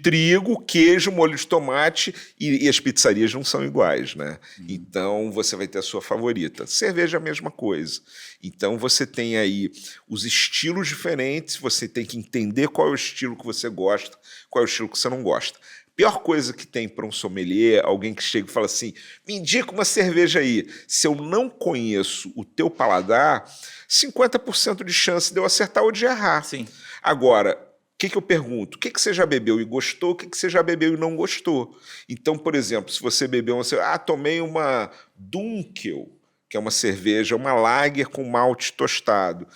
trigo, queijo, molho de tomate e as pizzarias não são iguais, né? Então você vai ter a sua favorita. Cerveja é a mesma coisa. Então você tem aí os estilos diferentes, você tem que entender qual é o estilo que você gosta, qual é o estilo que você não gosta. Pior coisa que tem para um sommelier, alguém que chega e fala assim, me indica uma cerveja aí. Se eu não conheço o teu paladar, 50% de chance de eu acertar ou de errar. Sim. Agora, o que eu pergunto? O que você já bebeu e gostou? O que você já bebeu e não gostou? Então, por exemplo, se você bebeu uma cerveja... tomei uma Dunkel, que é uma cerveja, uma lager com malte tostado.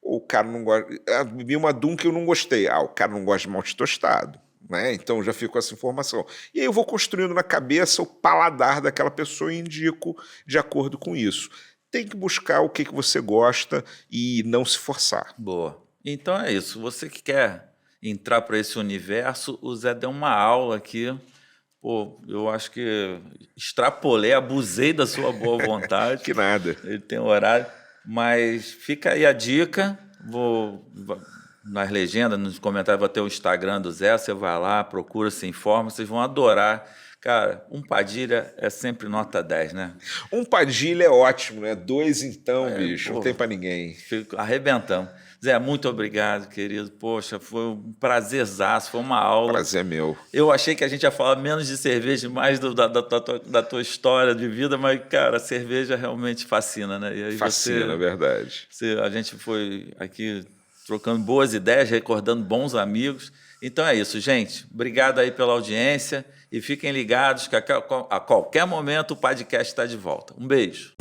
O cara não gosta... bebi uma Dunkel e não gostei. O cara não gosta de malte tostado. Né? Então já fico com essa informação. E aí eu vou construindo na cabeça o paladar daquela pessoa e indico de acordo com isso. Tem que buscar o que você gosta e não se forçar. Boa. Então é isso. Você que quer entrar para esse universo, o Zé deu uma aula aqui. Pô, eu acho que extrapolei, abusei da sua boa vontade. Que nada. Ele tem horário. Mas fica aí a dica. Nas legendas, nos comentários, vai ter o Instagram do Zé, você vai lá, procura, se informa, vocês vão adorar. Cara, um Padilha é sempre nota 10, né? Um Padilha é ótimo, né? 2 então, bicho, não tem pra ninguém. Arrebentamos. Zé, muito obrigado, querido. Poxa, foi um prazerzaço, foi uma aula. Prazer meu. Eu achei que a gente ia falar menos de cerveja, mais da tua história de vida, mas, cara, a cerveja realmente fascina, né? E aí fascina, verdade. A gente foi aqui... trocando boas ideias, recordando bons amigos. Então é isso, gente. Obrigado aí pela audiência e fiquem ligados que a qualquer momento o podcast está de volta. Um beijo.